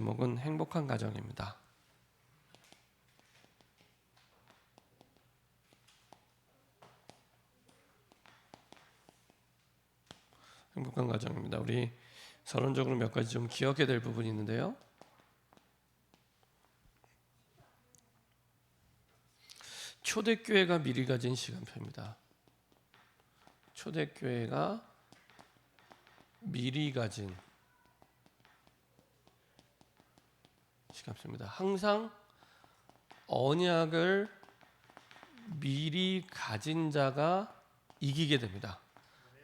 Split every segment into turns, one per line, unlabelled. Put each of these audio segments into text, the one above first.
제목은 행복한 가정입니다. 행복한 가정입니다. 우리 서론적으로 몇 가지 좀 기억해야 될 부분이 있는데요. 초대교회가 미리 가진 시간표입니다. 초대교회가 미리 가진 시간표입니다. 항상 언약을 미리 가진 자가 이기게 됩니다.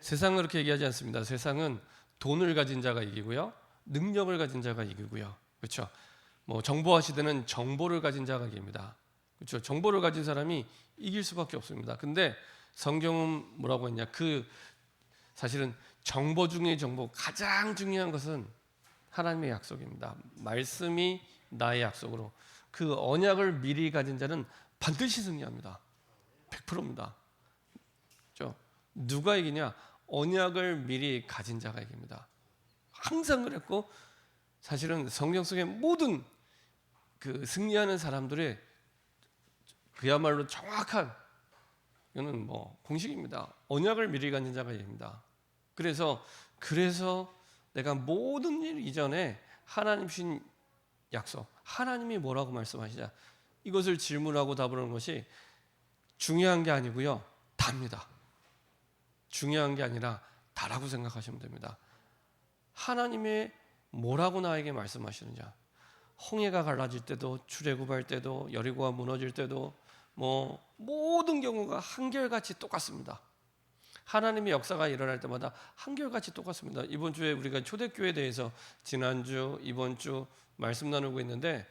세상은 그렇게 얘기하지 않습니다. 세상은 돈을 가진 자가 이기고요, 능력을 가진 자가 이기고요, 그렇죠? 뭐 정보화 시대는 정보를 가진 자가 이깁니다. 그렇죠? 정보를 가진 사람이 이길 수밖에 없습니다. 근데 성경은 뭐라고 했냐? 사실은 정보 중에 정보, 가장 중요한 것은 하나님의 약속입니다. 말씀이 나의 약속으로 그 언약을 미리 가진 자는 반드시 승리합니다. 100%입니다. 그렇죠? 누가 이기냐? 언약을 미리 가진 자가 이깁니다. 항상 그랬고, 사실은 성경 속의 모든 그 승리하는 사람들의 그야말로 정확한, 이거는 뭐 공식입니다. 언약을 미리 가진 자가 이깁니다. 그래서 내가 모든 일 이전에 하나님 주신 약속, 하나님이 뭐라고 말씀하시냐, 이것을 질문하고 답을 하는 것이 중요한 게 아니고요, 답니다. 중요한 게 아니라 다라고 생각하시면 됩니다. 하나님의 뭐라고 나에게 말씀하시느냐, 홍해가 갈라질 때도, 출애굽할 때도, 여리고가 무너질 때도, 뭐 모든 경우가 한결같이 똑같습니다. 하나님의 역사가 일어날 때마다 한결같이 똑같습니다. 이번 주에 우리가 초대교회에 대해서 지난주, 이번 주 말씀 나누고 있는데,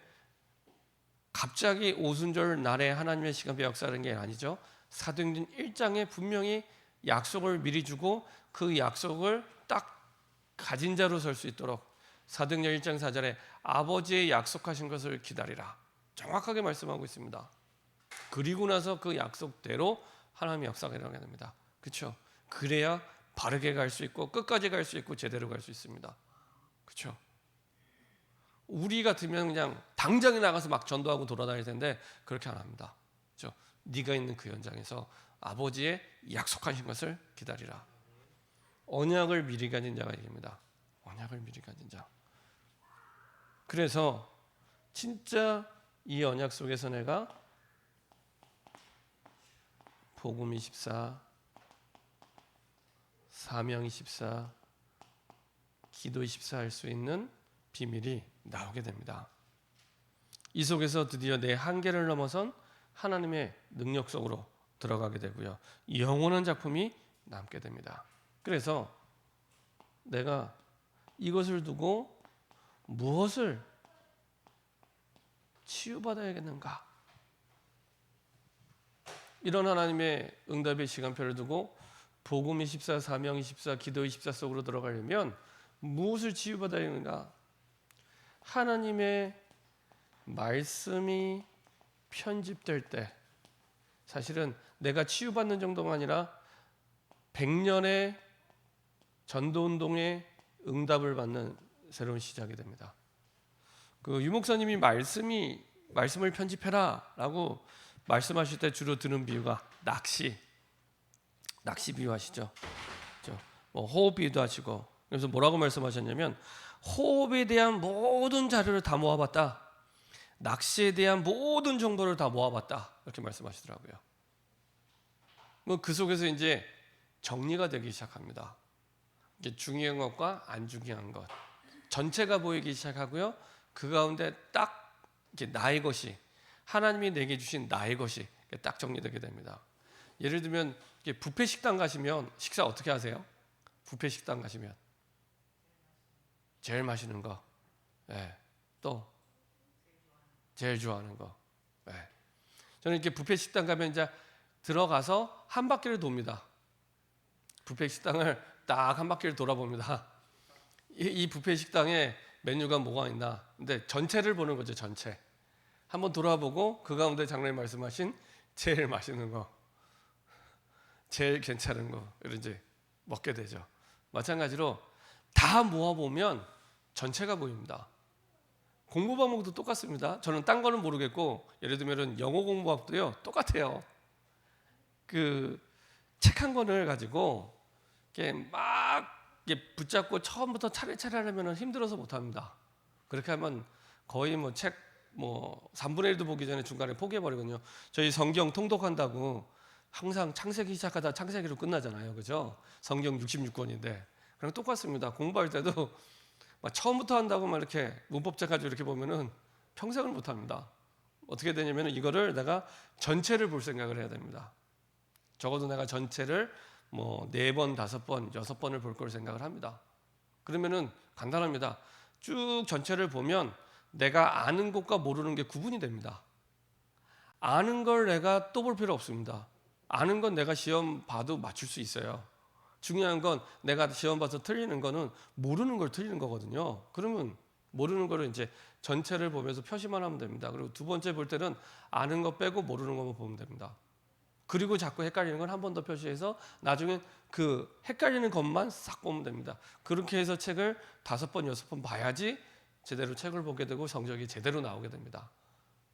갑자기 오순절 날에 하나님의 시간표 역사라는 게 아니죠. 사도행전 1장에 분명히 약속을 미리 주고 그 약속을 딱 가진 자로 설 수 있도록 사도행전 1장 4절에 아버지의 약속하신 것을 기다리라, 정확하게 말씀하고 있습니다. 그리고 나서 그 약속대로 하나님의 역사가 일어나게 됩니다. 그렇죠? 그래야 바르게 갈 수 있고 끝까지 갈 수 있고 제대로 갈 수 있습니다. 그렇죠? 우리 같으면 그냥 당장에 나가서 막 전도하고 돌아다닐 텐데 그렇게 안 합니다. 그렇죠? 네가 있는 그 현장에서 아버지의 약속하신 것을 기다리라. 언약을 미리 가진 자가 이깁니다. 언약을 미리 가진 자. 그래서 진짜 이 언약 속에서 내가 복음 24, 사명 24, 기도 24 할 수 있는 비밀이 나오게 됩니다. 이 속에서 드디어 내 한계를 넘어선 하나님의 능력 속으로 들어가게 되고요, 영원한 작품이 남게 됩니다. 그래서 내가 이것을 두고 무엇을 치유받아야겠는가? 이런 하나님의 응답의 시간표를 두고 복음 24, 사명 24, 기도 24 속으로 들어가려면 무엇을 치유받아야 하는가? 하나님의 말씀이 편집될 때, 사실은 내가 치유받는 정도가 아니라 100년의 전도운동의 응답을 받는 새로운 시작이 됩니다. 그 유목사님이 말씀을 편집해라 라고 말씀하실 때 주로 드는 비유가 낚시 비유하시죠. 뭐 호흡 비유도 하시고, 그래서 뭐라고 말씀하셨냐면, 호흡에 대한 모든 자료를 다 모아봤다, 낚시에 대한 모든 정보를 다 모아봤다, 이렇게 말씀하시더라고요. 뭐 그 속에서 이제 정리가 되기 시작합니다. 이제 중요한 것과 안 중요한 것 전체가 보이기 시작하고요, 그 가운데 딱 이제 나의 것이, 하나님이 내게 주신 나의 것이 딱 정리되게 됩니다. 예를 들면 뷔페 식당 가시면 식사 어떻게 하세요? 뷔페 식당 가시면 제일 맛있는 거, 또 제일 좋아하는 거. 저는 이렇게 뷔페 식당 가면 이제 들어가서 한 바퀴를 돕니다. 뷔페 식당을 딱 한 바퀴를 돌아봅니다. 이 뷔페 식당에 메뉴가 뭐가 있나, 근데 전체를 보는 거죠. 전체 한번 돌아보고 그 가운데 장로님 말씀하신 제일 맛있는 거, 제일 괜찮은 거, 이런 이제 먹게 되죠. 마찬가지로 다 모아보면 전체가 보입니다. 공부 방법도 똑같습니다. 저는 딴 거는 모르겠고 예를 들면 영어 공부학도요 똑같아요. 그 책 한 권을 가지고 이렇게 막 이렇게 붙잡고 처음부터 차례차례 하려면 힘들어서 못 합니다. 그렇게 하면 거의 뭐 책 뭐 3분의 1도 보기 전에 중간에 포기해 버리거든요. 저희 성경 통독한다고 항상 창세기 시작하다 창세기로 끝나잖아요. 그죠? 성경 66권인데. 그럼 똑같습니다. 공부할 때도 막 처음부터 한다고 막 이렇게 문법책 가지고 이렇게 보면은 평생을 못 합니다. 어떻게 되냐면 이거를 내가 전체를 볼 생각을 해야 됩니다. 적어도 내가 전체를 뭐 4번, 5번, 6번을 볼 걸 생각을 합니다. 그러면은 간단합니다. 쭉 전체를 보면 내가 아는 것과 모르는 게 구분이 됩니다. 아는 걸 내가 또 볼 필요 없습니다. 아는 건 내가 시험 봐도 맞출 수 있어요. 중요한 건 내가 시험 봐서 틀리는 거는 모르는 걸 틀리는 거거든요. 그러면 모르는 거를 이제 전체를 보면서 표시만 하면 됩니다. 그리고 두 번째 볼 때는 아는 거 빼고 모르는 것만 보면 됩니다. 그리고 자꾸 헷갈리는 건 한 번 더 표시해서 나중에 그 헷갈리는 것만 싹 보면 됩니다. 그렇게 해서 책을 5번, 6번 봐야지 제대로 책을 보게 되고 성적이 제대로 나오게 됩니다.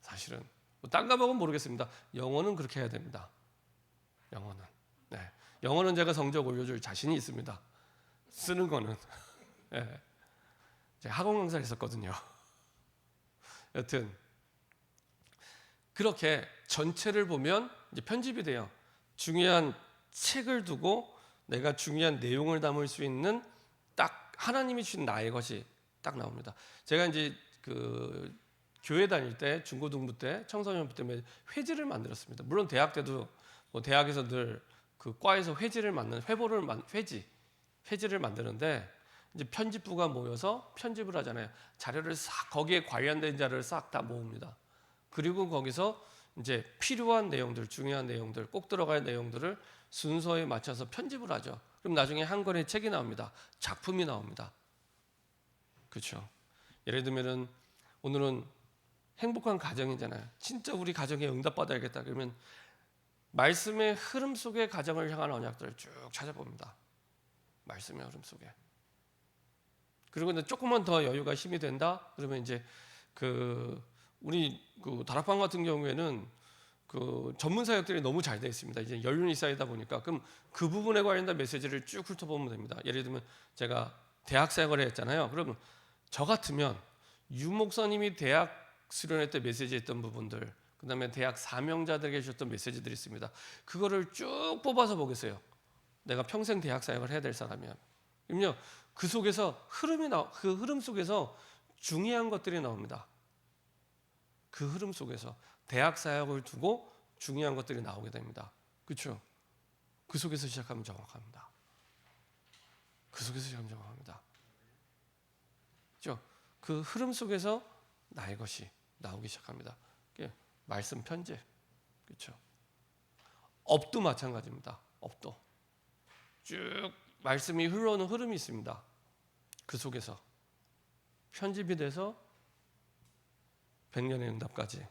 사실은 딴 과목은 모르겠습니다. 영어는 그렇게 해야 됩니다. 영어는. 네. 영어는 제가 성적 올려줄 자신이 있습니다. 쓰는 거는. 네. 제가 학원 강사를 했었거든요. 여튼 그렇게 전체를 보면 이제 편집이 돼요. 중요한 책을 두고 내가 중요한 내용을 담을 수 있는 딱 하나님이 주신 나의 것이 딱 나옵니다. 제가 이제 그 교회 다닐 때 중고등부 때 청소년부 때 회지를 만들었습니다. 물론 대학 때도 뭐 대학에서 늘 그 과에서 회지를 만드는 회지를 만드는데 이제 편집부가 모여서 편집을 하잖아요. 자료를 싹 거기에 관련된 자료를 싹 다 모읍니다. 그리고 거기서 이제 필요한 내용들, 중요한 내용들, 꼭 들어갈 내용들을 순서에 맞춰서 편집을 하죠. 그럼 나중에 한 권의 책이 나옵니다. 작품이 나옵니다. 그렇죠. 예를 들면은 오늘은 행복한 가정이잖아요. 진짜 우리 가정에 응답받아야겠다. 그러면 말씀의 흐름 속에 가정을 향한 언약들을 쭉 찾아봅니다. 말씀의 흐름 속에. 그리고 이제 조금만 더 여유가 힘이 된다. 그러면 이제 우리 다락방 같은 경우에는 그 전문 사역들이 너무 잘 되어 있습니다. 이제 연륜이 쌓이다 보니까 그럼 그 부분에 관련된 메시지를 쭉 훑어보면 됩니다. 예를 들면 제가 대학 사역을 했잖아요. 그러면 저 같으면 유 목사님이 대학 수련회 때 메시지했던 부분들, 그다음에 대학 사명자들에게 주셨던 메시지들이 있습니다. 그거를 쭉 뽑아서 보겠어요. 내가 평생 대학 사역을 해야 될 사람이면. 그럼요. 그 속에서 그 흐름 속에서 중요한 것들이 나옵니다. 그 흐름 속에서 대학 사역을 두고 중요한 것들이 나오게 됩니다. 그렇죠? 그 속에서 시작하면 정확합니다. 그 속에서 시작하면 정확합니다. 그렇죠? 그 흐름 속에서 나의 것이 나오기 시작합니다. 말씀 편집. 그렇죠? 업도 마찬가지입니다. 업도. 쭉 말씀이 흘러오는 흐름이 있습니다. 그 속에서 편집이 돼서 100년의 응답까지.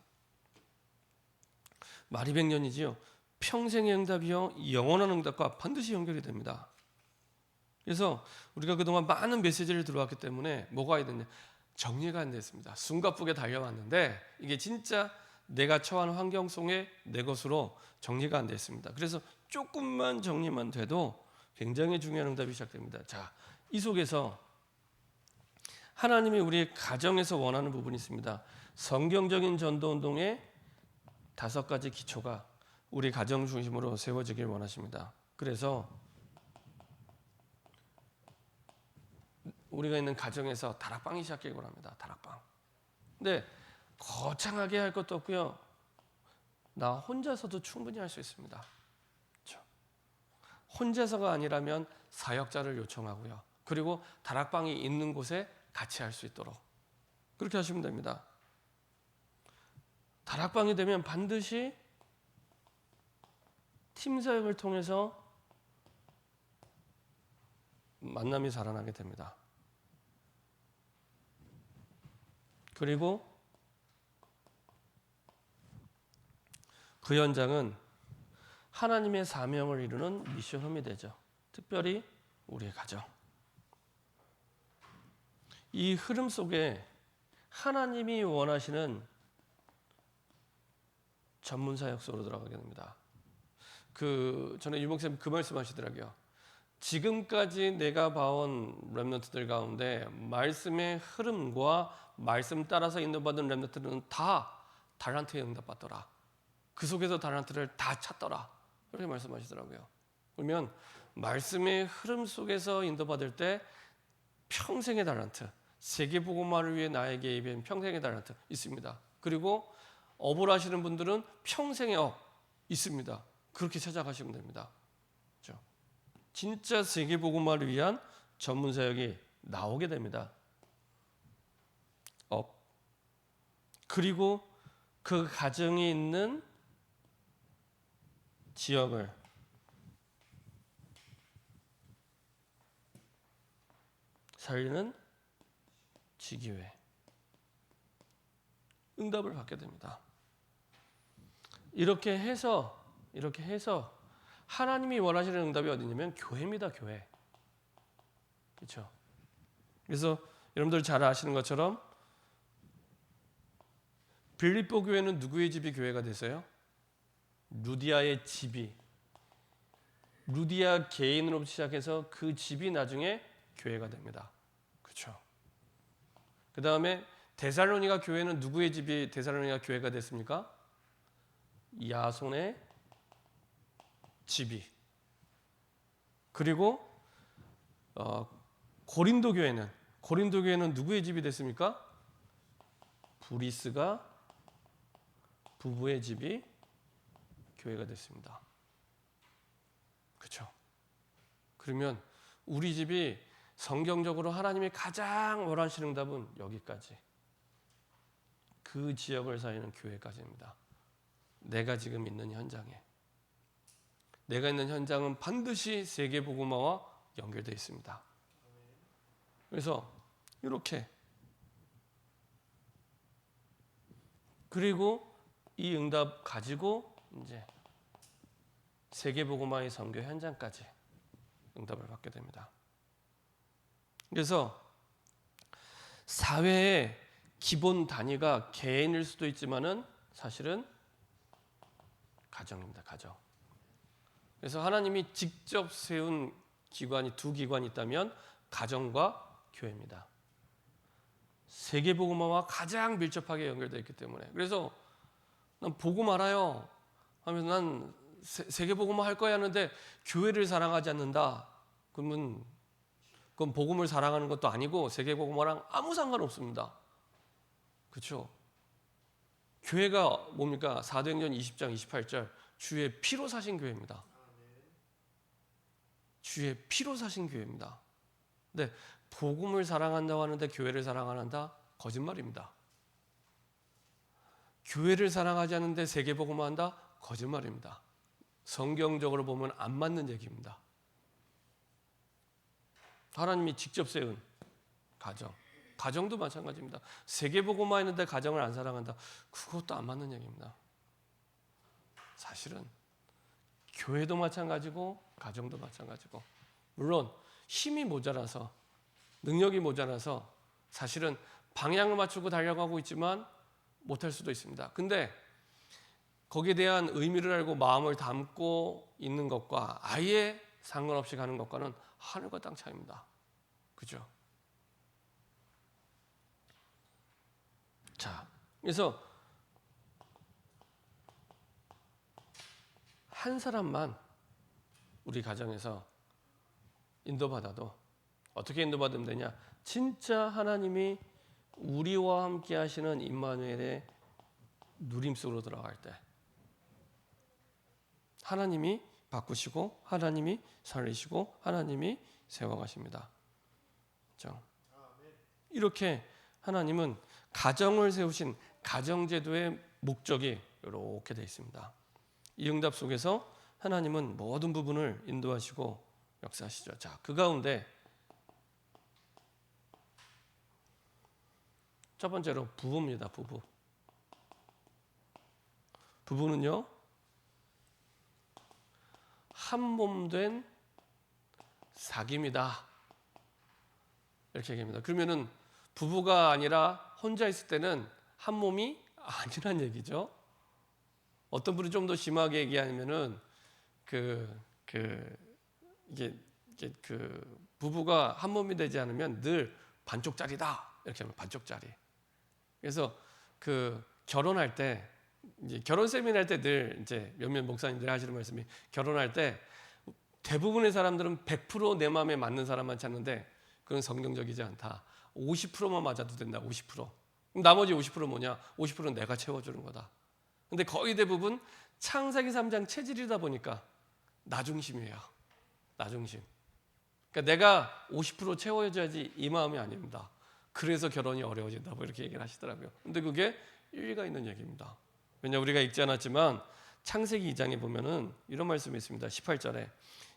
말이 100년이지요. 평생의 응답이요. 영원한 응답과 반드시 연결이 됩니다. 그래서 우리가 그동안 많은 메시지를 들어왔기 때문에 뭐가 해야 되냐. 정리가 안 됐습니다. 숨가쁘게 달려왔는데 이게 진짜 내가 처한 환경 속에 내 것으로 정리가 안 됐습니다. 그래서 조금만 정리만 돼도 굉장히 중요한 응답이 시작됩니다. 자, 이 속에서 하나님이 우리 가정에서 원하는 부분이 있습니다. 성경적인 전도운동의 5가지 기초가 우리 가정 중심으로 세워지길 원하십니다. 그래서 우리가 있는 가정에서 다락방이 시작되길 원합니다. 다락방. 근데 거창하게 할 것도 없고요. 나 혼자서도 충분히 할 수 있습니다. 그렇죠? 혼자서가 아니라면 사역자를 요청하고요. 그리고 다락방이 있는 곳에 같이 할 수 있도록 그렇게 하시면 됩니다. 다락방이 되면 반드시 팀 사역을 통해서 만남이 살아나게 됩니다. 그리고 그 현장은 하나님의 사명을 이루는 미션홈이 되죠. 특별히 우리의 가정. 이 흐름 속에 하나님이 원하시는 전문 사역소로 들어가게 됩니다. 전에 유목사님 그 말씀하시더라고요. 지금까지 내가 봐온 렘넌트들 가운데 말씀의 흐름과 말씀 따라서 인도받은 렘넌트들은 다 달란트에 응답받더라. 그 속에서 달란트를 다 찾더라. 그렇게 말씀하시더라고요. 그러면 말씀의 흐름 속에서 인도받을 때 평생의 달란트, 세계복음화를 위해 나에게 입힌 평생의 달란트 있습니다. 그리고 업을 하시는 분들은 평생의 업 있습니다. 그렇게 찾아가시면 됩니다. 그렇죠? 진짜 세계복음화를 위한 전문 사역이 나오게 됩니다. 업. 그리고 그 가정이 있는 지역을 살리는 지기회. 응답을 받게 됩니다. 이렇게 해서 하나님이 원하시는 응답이 어디냐면 교회입니다. 교회. 그렇죠? 그래서 여러분들 잘 아시는 것처럼 빌립보 교회는 누구의 집이 교회가 됐어요? 루디아의 집이. 루디아 개인으로부터 시작해서 그 집이 나중에 교회가 됩니다. 그렇죠? 그 다음에 데살로니가 교회는 누구의 집이 데살로니가 교회가 됐습니까? 야손의 집이. 그리고 고린도 교회는 누구의 집이 됐습니까? 브리스가 부부의 집이 교회가 됐습니다. 그렇죠? 그러면 우리 집이 성경적으로 하나님이 가장 원하시는 응답은 여기까지. 그 지역을 살리는 교회까지입니다. 내가 지금 있는 현장에. 내가 있는 현장은 반드시 세계복음화와 연결되어 있습니다. 그래서 이렇게 그리고 이 응답 가지고 이제 세계복음화의 선교 현장까지 응답을 받게 됩니다. 그래서 사회의 기본 단위가 개인일 수도 있지만은 사실은 가정입니다. 가정. 그래서 하나님이 직접 세운 기관이 두 기관이 있다면 가정과 교회입니다. 세계복음화와 가장 밀접하게 연결되어 있기 때문에. 그래서 난 복음 알아요 하면서 난 세계복음화 할 거야 하는데 교회를 사랑하지 않는다. 그러면 그건 복음을 사랑하는 것도 아니고 세계복음화랑 아무 상관없습니다. 그렇죠? 교회가 뭡니까? 사도행전 20장 28절 주의 피로 사신 교회입니다. 주의 피로 사신 교회입니다. 근데 복음을 사랑한다고 하는데 교회를 사랑 안 한다? 거짓말입니다. 교회를 사랑하지 않는데 세계복음화 한다? 거짓말입니다. 성경적으로 보면 안 맞는 얘기입니다. 하나님이 직접 세운 가정도 마찬가지입니다. 세계복음화 했는데 가정을 안 사랑한다? 그것도 안 맞는 얘기입니다. 사실은 교회도 마찬가지고 가정도 마찬가지고, 물론 힘이 모자라서 능력이 모자라서 사실은 방향을 맞추고 달려가고 있지만 못할 수도 있습니다. 근데 거기에 대한 의미를 알고 마음을 담고 있는 것과 아예 상관없이 가는 것과는 하늘과 땅 차이입니다. 그죠? 자, 그래서 한 사람만 우리 가정에서 인도받아도 어떻게 인도받으면 되냐? 진짜 하나님이 우리와 함께 하시는 임마누엘의 누림 속으로 들어갈 때 하나님이 바꾸시고 하나님이 살리시고 하나님이 세워가십니다. 그렇죠? 이렇게 하나님은 가정을 세우신 가정제도의 목적이 이렇게 되어 있습니다. 이 응답 속에서 하나님은 모든 부분을 인도하시고 역사하시죠. 자, 그 가운데 첫 번째로 부부입니다. 부부. 부부는요, 한 몸 된 사귐이다. 이렇게 얘기합니다. 그러면은 부부가 아니라 혼자 있을 때는 한 몸이 아니란 얘기죠. 어떤 분이 좀 더 심하게 얘기하면은 이게 부부가 한 몸이 되지 않으면 늘 반쪽짜리다 이렇게 하면 반쪽짜리. 그래서 결혼할 때 이제 결혼 세미나 할 때 늘 이제 몇몇 목사님들이 하시는 말씀이 결혼할 때 대부분의 사람들은 100% 내 마음에 맞는 사람만 찾는데 그건 성경적이지 않다. 50%만 맞아도 된다. 50%. 그럼 나머지 50% 뭐냐? 50%는 내가 채워주는 거다. 근데 거의 대부분 창세기 3장 체질이다 보니까 나 중심이에요. 나 중심. 그러니까 내가 50% 채워줘야지 이 마음이 아닙니다. 그래서 결혼이 어려워진다고 이렇게 얘기를 하시더라고요. 근데 그게 일리가 있는 얘기입니다. 왜냐 우리가 읽지 않았지만 창세기 2장에 보면은 이런 말씀이 있습니다. 18절에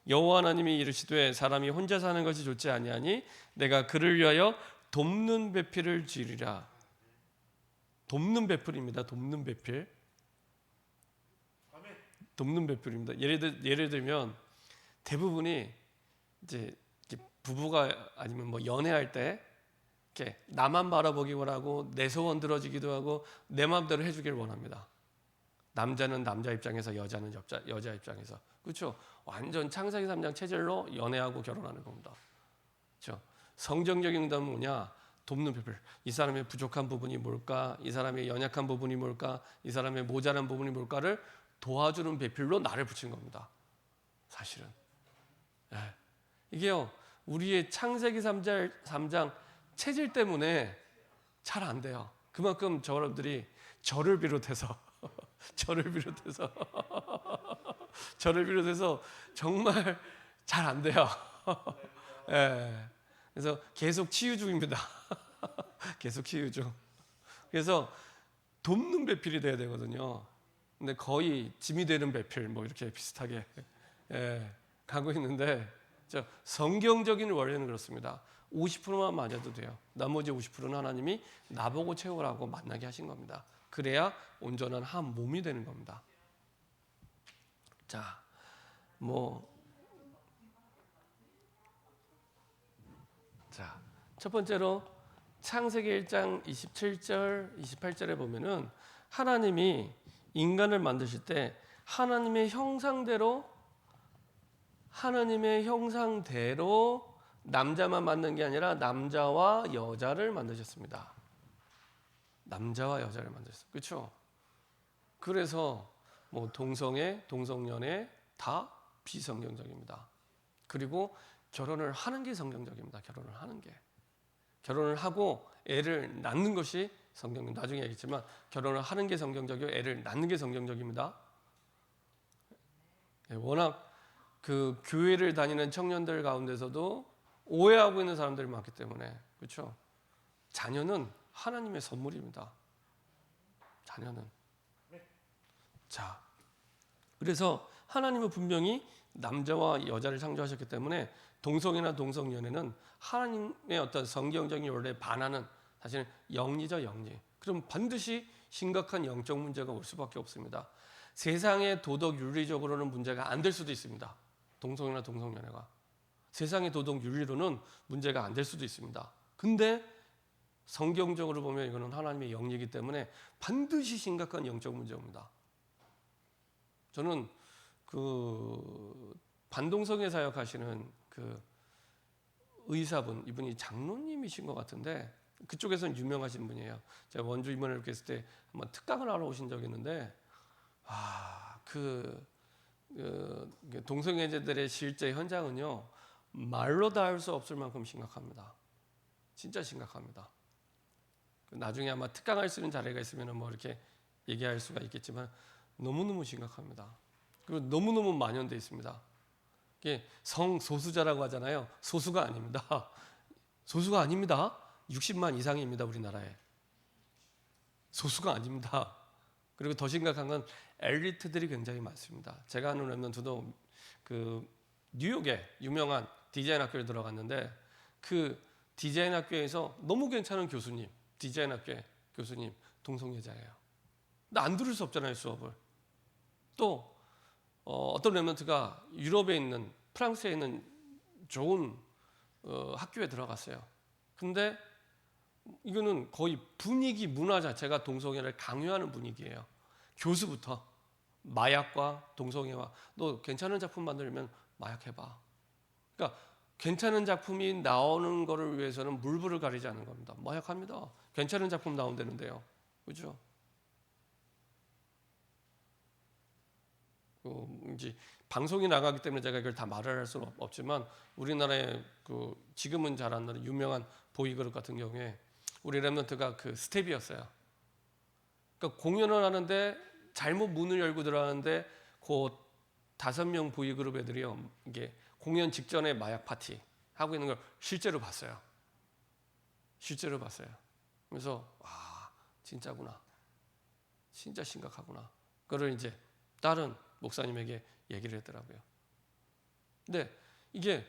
여호와 하나님이 이르시되 사람이 혼자 사는 것이 좋지 아니하니 내가 그를 위하여 돕는 배필을 지으리라. 돕는 배필입니다. 돕는 배필. 돕는 배필입니다. 예를 들면 대부분이 이제 부부가 아니면 뭐 연애할 때 이렇게 나만 바라보기만 하고 내 소원 들어주기도 하고 내 마음대로 해주길 원합니다. 남자는 남자 입장에서 여자는 여자 입장에서 그렇죠. 완전 창세기 3장 체질로 연애하고 결혼하는 겁니다. 그렇죠. 성경적인 응답은 뭐냐? 돕는 배필. 이 사람의 부족한 부분이 뭘까? 이 사람의 연약한 부분이 뭘까? 이 사람의 모자란 부분이 뭘까를 도와주는 배필로 나를 붙인 겁니다. 사실은. 네. 이게요. 우리의 창세기 3장 체질 때문에 잘 안 돼요. 그만큼 여러분들이 저를 비롯해서 정말 잘 안 돼요. 네. 그래서 계속 치유 중입니다. 계속 치유 중. 그래서 돕는 배필이 돼야 되거든요. 근데 거의 짐이 되는 배필 뭐 이렇게 비슷하게 가고 있는데 성경적인 원리는 그렇습니다. 50%만 맞아도 돼요. 나머지 50%는 하나님이 나보고 채우라고 만나게 하신 겁니다. 그래야 온전한 한 몸이 되는 겁니다. 자, 첫 번째로 창세기 1장 27절, 28절에 보면은 하나님이 인간을 만드실 때 하나님의 형상대로 남자만 만든 게 아니라 남자와 여자를 만드셨습니다. 남자와 여자를 만드셨어요. 그렇죠? 그래서 뭐 동성애, 동성연애 다 비성경적입니다. 그리고 결혼을 하는 게 성경적입니다. 결혼을 하고 애를 낳는 것이 성경. 나중에 얘기했지만 결혼을 하는 게 성경적이고 애를 낳는 게 성경적입니다. 워낙 교회를 다니는 청년들 가운데서도 오해하고 있는 사람들이 많기 때문에 그렇죠. 자녀는 하나님의 선물입니다. 자녀는. 자, 그래서 하나님은 분명히 남자와 여자를 창조하셨기 때문에 동성애나 동성연애는 하나님의 어떤 성경적인 원리에 반하는 사실은 영리죠, 영리. 그럼 반드시 심각한 영적 문제가 올 수밖에 없습니다. 세상의 도덕 윤리적으로는 문제가 안 될 수도 있습니다. 동성애나 동성연애가 세상의 도덕 윤리로는 문제가 안 될 수도 있습니다. 근데 성경적으로 보면 이거는 하나님의 영리이기 때문에 반드시 심각한 영적 문제입니다. 저는 반동성애 사역하시는 의사분, 이분이 장로님이신 것 같은데 그쪽에서는 유명하신 분이에요. 제가 원주 임원을 뵀을 때 한번 특강을 하러 오신 적이 있는데 동성애자들의 실제 현장은요 말로 다 할 수 없을 만큼 심각합니다. 진짜 심각합니다. 나중에 아마 특강할 수 있는 자리가 있으면 뭐 이렇게 얘기할 수가 있겠지만 너무너무 심각합니다. 그리고 너무너무 만연되어 있습니다. 이게 성소수자라고 하잖아요. 소수가 아닙니다. 소수가 아닙니다. 60만 이상입니다. 우리나라에. 소수가 아닙니다. 그리고 더 심각한 건 엘리트들이 굉장히 많습니다. 제가 아는 랩런트도 뉴욕에 유명한 디자인 학교에 들어갔는데 그 디자인 학교에서 너무 괜찮은 교수님, 디자인 학교의 교수님 동성애자예요. 근데 안 들을 수 없잖아요, 수업을. 또 어떤 랩런트가 유럽에 있는 프랑스에 있는 좋은 학교에 들어갔어요. 근데 이거는 거의 분위기 문화 자체가 동성애를 강요하는 분위기예요. 교수부터 마약과 동성애와 너 괜찮은 작품 만들면 마약 해봐. 그러니까 괜찮은 작품이 나오는 거를 위해서는 물불을 가리지 않는 겁니다. 마약합니다. 괜찮은 작품 나온다는데요. 그죠? 이제 방송이 나가기 때문에 제가 이걸 다 말을 할 수는 없지만 우리나라의 그 지금은 잘 안 나는 유명한 보이그룹 같은 경우에 우리 랩런트가 그 스텝이었어요. 그러니까 공연을 하는데 잘못 문을 열고 들어가는데 그 5명 보이그룹 애들이요. 이게 공연 직전에 마약 파티 하고 있는 걸 실제로 봤어요. 실제로 봤어요. 그래서 와 진짜구나. 진짜 심각하구나. 그걸 이제 다른 목사님에게 얘기를 했더라고요. 근데 이게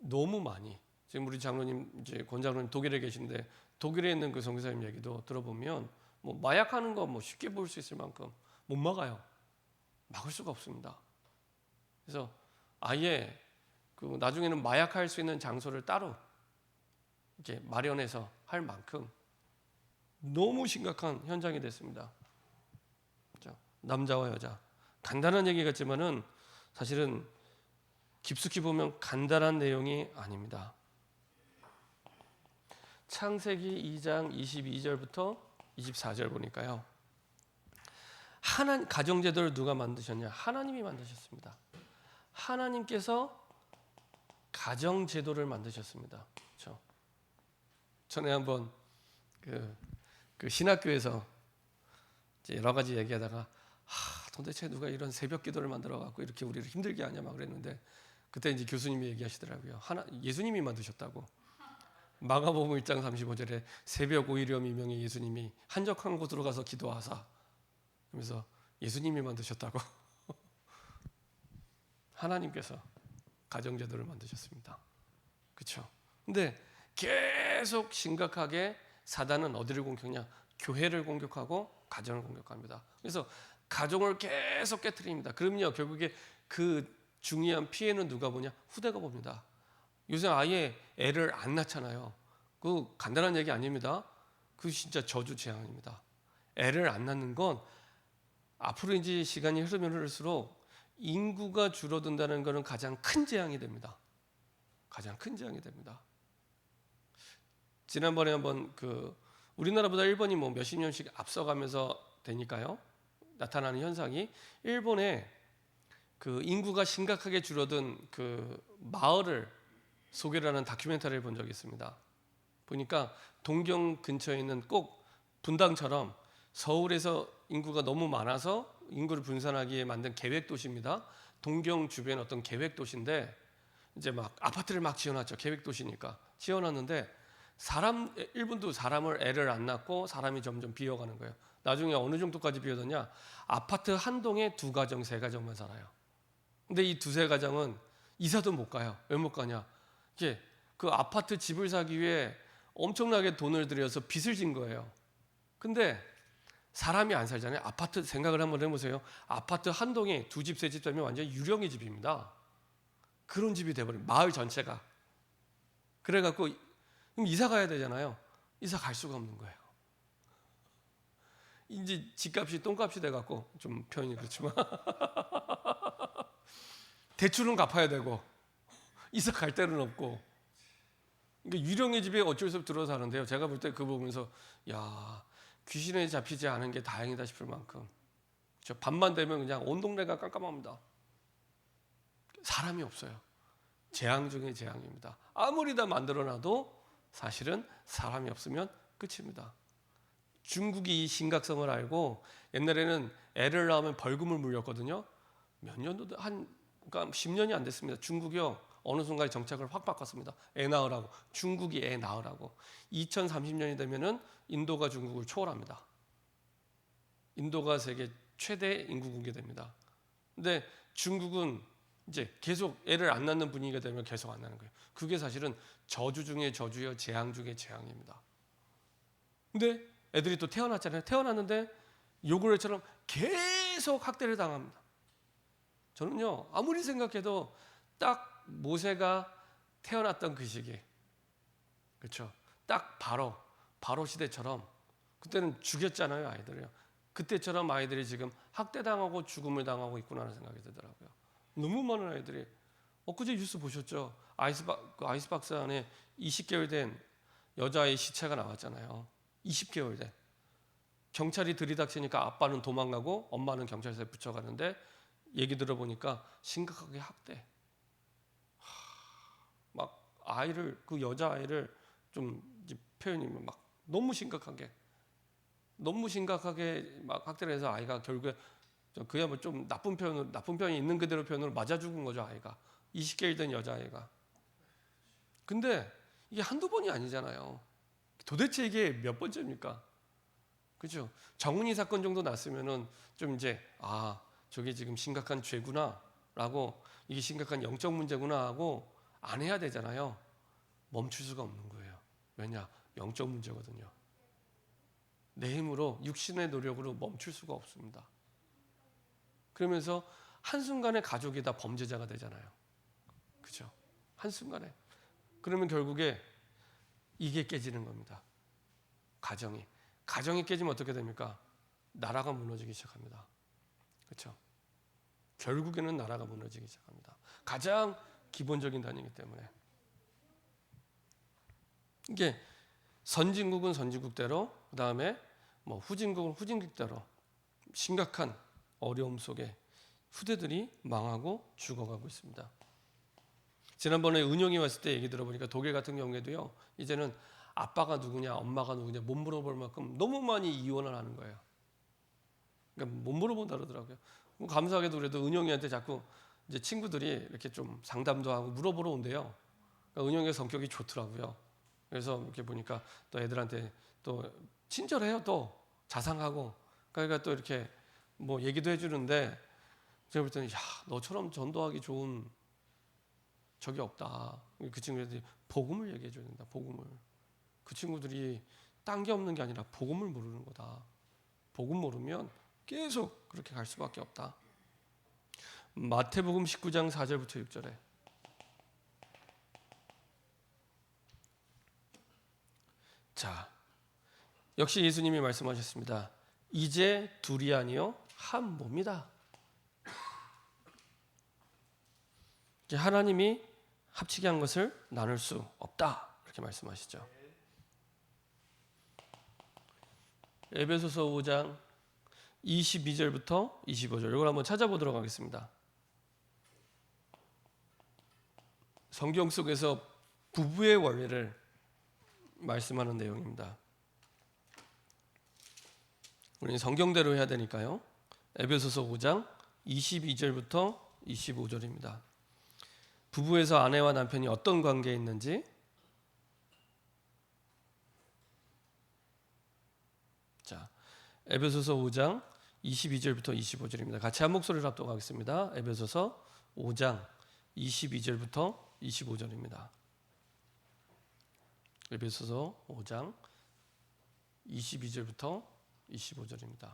너무 많이 지금 우리 장로님 이제 권 장로님 독일에 계신데 독일에 있는 그 선교사님 얘기도 들어보면 뭐 마약하는 거 뭐 쉽게 볼 수 있을 만큼 못 막아요. 막을 수가 없습니다. 그래서 아예 그 나중에는 마약할 수 있는 장소를 따로 이렇게 마련해서 할 만큼 너무 심각한 현장이 됐습니다. 남자와 여자 간단한 얘기 같지만은 사실은 깊숙이 보면 간단한 내용이 아닙니다. 창세기 2장 22절부터 24절 보니까요. 가정제도를 누가 만드셨냐? 하나님이 만드셨습니다. 하나님께서 가정제도를 만드셨습니다. 그렇죠? 전에 한번 그 신학교에서 여러 가지 얘기하다가 도대체 누가 이런 새벽 기도를 만들어 갖고 이렇게 우리를 힘들게 하냐 막 그랬는데 그때 이제 교수님이 얘기하시더라고요. 예수님이 만드셨다고. 마가복음 1장 35절에 새벽 오이렴이명의 예수님이 한적한 곳으로 가서 기도하사 그러면서 예수님이 만드셨다고. 하나님께서 가정제도를 만드셨습니다. 그렇죠? 근데 계속 심각하게 사단은 어디를 공격하냐? 교회를 공격하고 가정을 공격합니다. 그래서 가정을 계속 깨트립니다. 그럼요, 결국에 그 중요한 피해는 누가 보냐? 후대가 봅니다. 요새 아예 애를 안 낳잖아요. 그 간단한 얘기 아닙니다. 그 진짜 저주 재앙입니다. 애를 안 낳는 건 앞으로 이제 시간이 흐르면 흐를수록 인구가 줄어든다는 것은 가장 큰 재앙이 됩니다. 가장 큰 재앙이 됩니다. 지난번에 한번 우리나라보다 일본이 뭐 몇십 년씩 앞서가면서 되니까요. 나타나는 현상이 일본에 그 인구가 심각하게 줄어든 그 마을을 소개를 하는 다큐멘터리를 본 적이 있습니다. 보니까 동경 근처에 있는 꼭 분당처럼 서울에서 인구가 너무 많아서 인구를 분산하기에 만든 계획 도시입니다. 동경 주변 어떤 계획 도시인데 이제 막 아파트를 막 지어놨죠. 계획 도시니까 지어놨는데 일본도 사람을 애를 안 낳고 사람이 점점 비어가는 거예요. 나중에 어느 정도까지 비어졌냐? 아파트 한 동에 2가정, 3가정만 살아요. 근데 이 2-3가정은 이사도 못 가요. 왜 못 가냐? 이게 그 아파트 집을 사기 위해 엄청나게 돈을 들여서 빚을 진 거예요. 근데 사람이 안 살잖아요. 아파트 생각을 한번 해보세요. 아파트 한 동에 2집, 3집 살면 완전 유령의 집입니다. 그런 집이 돼버린 마을 전체가. 그래갖고 그럼 이사 가야 되잖아요. 이사 갈 수가 없는 거예요. 이제 집값이 똥값이 돼갖고 좀 표현이 그렇지만 대출은 갚아야 되고 이사 갈 데는 없고 그러니까 유령의 집에 어쩔 수 없이 들어 사는데요. 제가 볼 때 그거 보면서 야 귀신에 잡히지 않은 게 다행이다 싶을 만큼 저 밤만 되면 그냥 온 동네가 깜깜합니다. 사람이 없어요. 재앙 중에 재앙입니다. 아무리 다 만들어놔도 사실은 사람이 없으면 끝입니다. 중국이 이 심각성을 알고 옛날에는 애를 낳으면 벌금을 물렸거든요. 몇 년도 그러니까 10년이 안 됐습니다. 중국이요 어느 순간 정책을 확 바꿨습니다. 애 낳으라고. 중국이 애 낳으라고. 2030년이 되면은 인도가 중국을 초월합니다. 인도가 세계 최대 인구국이 됩니다. 근데 중국은 이제 계속 애를 안 낳는 분위기가 되면 계속 안 낳는 거예요. 그게 사실은 저주 중에 저주여 재앙 중에 재앙입니다. 근데 애들이 또 태어났잖아요. 태어났는데 요구르처럼 계속 학대를 당합니다. 저는요 아무리 생각해도 딱 모세가 태어났던 그 시기, 그렇죠? 딱 바로 바로 시대처럼 그때는 죽였잖아요, 아이들을요. 그때처럼 아이들이 지금 학대당하고 죽음을 당하고 있구나라는 생각이 들더라고요. 너무 많은 아이들이. 엊그제 뉴스 보셨죠? 아이스박스 안에 20개월 된 여자아이 시체가 나왔잖아요. 20개월 된. 경찰이 들이닥치니까 아빠는 도망가고 엄마는 경찰서에 붙여가는데 얘기 들어보니까 심각하게 학대. 막 아이를, 그 여자아이를 좀 표현이 막 너무 심각하게 막 학대를 해서 아이가 결국에 그야말로 좀 나쁜 편이 있는 그대로 표현으로 맞아 죽은 거죠, 아이가. 20개월 된 여자아이가. 근데 이게 한두 번이 아니잖아요. 도대체 이게 몇 번째입니까? 그죠? 정은이 사건 정도 났으면은 좀 이제 저게 지금 심각한 죄구나라고, 이게 심각한 영적 문제구나 하고 안 해야 되잖아요. 멈출 수가 없는 거예요. 왜냐? 영적 문제거든요. 내 힘으로, 육신의 노력으로 멈출 수가 없습니다. 그러면서 한순간에 가족이 다 범죄자가 되잖아요. 그죠? 한순간에. 그러면 결국에 이게 깨지는 겁니다. 가정이 깨지면 어떻게 됩니까? 나라가 무너지기 시작합니다. 그렇죠? 결국에는 나라가 무너지기 시작합니다. 가장 기본적인 단위이기 때문에. 이게 선진국은 선진국대로, 그 다음에 뭐 후진국은 후진국대로 심각한 어려움 속에 후대들이 망하고 죽어가고 있습니다. 지난번에 은용이 왔을 때 얘기 들어보니까 독일 같은 경우에도요, 이제는 아빠가 누구냐, 엄마가 누구냐 못 물어볼 만큼 너무 많이 이혼을 하는 거예요. 그러니까 못 물어본다 그러더라고요. 감사하게도 그래도 은용이한테 자꾸 이제 친구들이 이렇게 좀 상담도 하고 물어보러 온대요. 그러니까 은용이가 성격이 좋더라고요. 그래서 이렇게 보니까 또 애들한테 또 친절해요, 또 자상하고. 그러니까 또 이렇게 뭐 얘기도 해주는데 제가 볼 때는 너처럼 전도하기 좋은 적이 없다. 그 친구들이 복음을 얘기해 줘야 된다. 복음을. 그 친구들이 딴 게 없는 게 아니라 복음을 모르는 거다. 복음 모르면 계속 그렇게 갈 수밖에 없다. 마태복음 19장 4절부터 6절에 자, 역시 예수님이 말씀하셨습니다. 이제 둘이 아니요 한 몸이다. 하나님이 합치게 한 것을 나눌 수 없다. 이렇게 말씀하시죠. 에베소서 5장 22절부터 25절 이걸 한번 찾아보도록 하겠습니다. 성경 속에서 부부의 원리를 말씀하는 내용입니다. 우리는 성경대로 해야 되니까요. 에베소서 5장 22절부터 25절입니다. 부부에서 아내와 남편이 어떤 관계에 있는지, 자, 에베소서 5장 22절부터 25절입니다. 같이 한 목소리로 합독하겠습니다. 에베소서 5장 22절부터 25절입니다. 에베소서 5장 22절부터 25절입니다.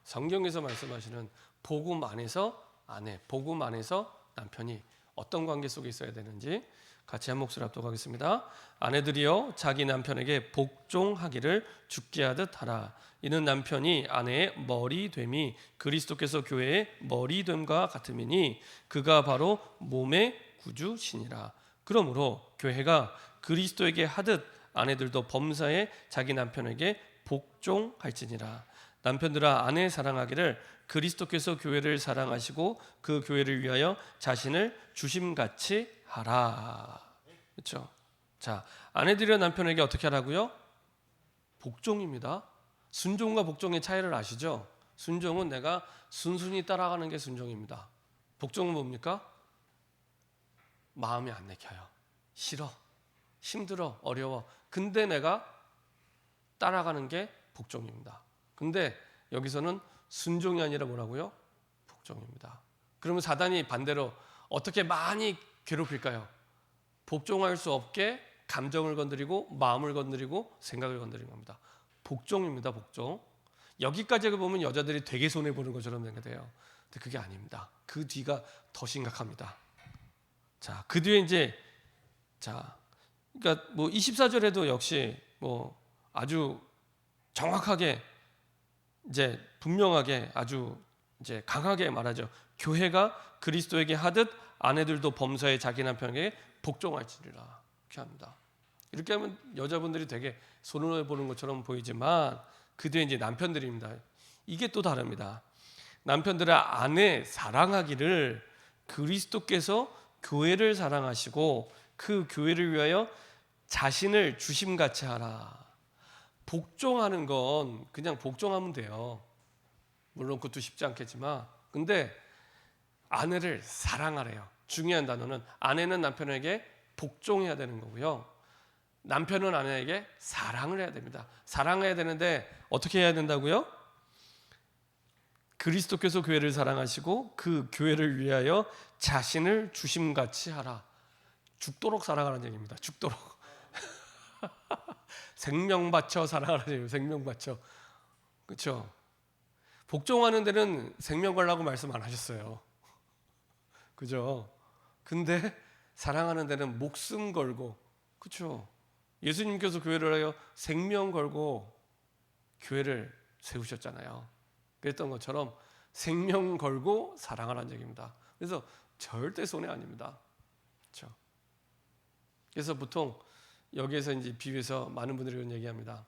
성경에서 말씀하시는 복음 안에서 아내, 복음 안에서 남편이 어떤 관계 속에 있어야 되는지 같이 한 목소리 합독하겠습니다. 아내들이여 자기 남편에게 복종하기를 죽게 하듯 하라. 이는 남편이 아내의 머리 됨이 그리스도께서 교회의 머리 됨과 같음이니 그가 바로 몸의 구주시니라. 그러므로 교회가 그리스도에게 하듯 아내들도 범사에 자기 남편에게 복종할지니라. 남편들아 아내 사랑하기를 그리스도께서 교회를 사랑하시고 그 교회를 위하여 자신을 주심같이 하라. 그렇죠? 자, 아내들이여 남편에게 어떻게 하라고요? 복종입니다. 순종과 복종의 차이를 아시죠? 순종은 내가 순순히 따라가는 게 순종입니다. 복종은 뭡니까? 마음이 안 내켜요. 싫어, 힘들어, 어려워. 근데 내가 따라가는 게 복종입니다. 근데 여기서는 순종이 아니라 뭐라고요? 복종입니다. 그러면 사단이 반대로 어떻게 많이 괴롭힐까요? 복종할 수 없게 감정을 건드리고 마음을 건드리고 생각을 건드리는 겁니다. 복종입니다. 복종. 여기까지 보면 여자들이 되게 손해보는 것처럼 돼요. 근데 그게 아닙니다. 그 뒤가 더 심각합니다. 자, 그 뒤에 이제 그러니까 뭐 24절에도 역시 뭐 아주 정확하게 이제 분명하게 아주 이제 강하게 말하죠. 교회가 그리스도에게 하듯 아내들도 범사에 자기 남편에게 복종할지니라 이렇게 합니다. 이렇게 하면 여자분들이 되게 손해 보는 것처럼 보이지만 그 뒤에 이제 남편들입니다. 이게 또 다릅니다. 남편들의 아내 사랑하기를 그리스도께서 교회를 사랑하시고 그 교회를 위하여 자신을 주심같이 하라. 복종하는 건 그냥 복종하면 돼요. 물론 그것도 쉽지 않겠지만, 근데 아내를 사랑하래요. 중요한 단어는 아내는 남편에게 복종해야 되는 거고요. 남편은 아내에게 사랑을 해야 됩니다. 사랑해야 되는데 어떻게 해야 된다고요? 그리스도께서 교회를 사랑하시고 그 교회를 위하여 자신을 주심같이 하라. 죽도록 사랑하라는 얘기입니다. 죽도록. 생명 바쳐 사랑하라는 얘기예요. 생명 바쳐. 그렇죠? 복종하는 데는 생명 걸라고 말씀 안 하셨어요. 그죠? 근데 사랑하는 데는 목숨 걸고, 그렇죠? 예수님께서 교회를 하여 생명 걸고 교회를 세우셨잖아요. 그랬던 것처럼 생명 걸고 사랑하라는 얘기입니다. 그래서 절대 손해 아닙니다. 그렇죠? 그래서 보통 여기에서 이제 비유해서 많은 분들이 이런 얘기합니다.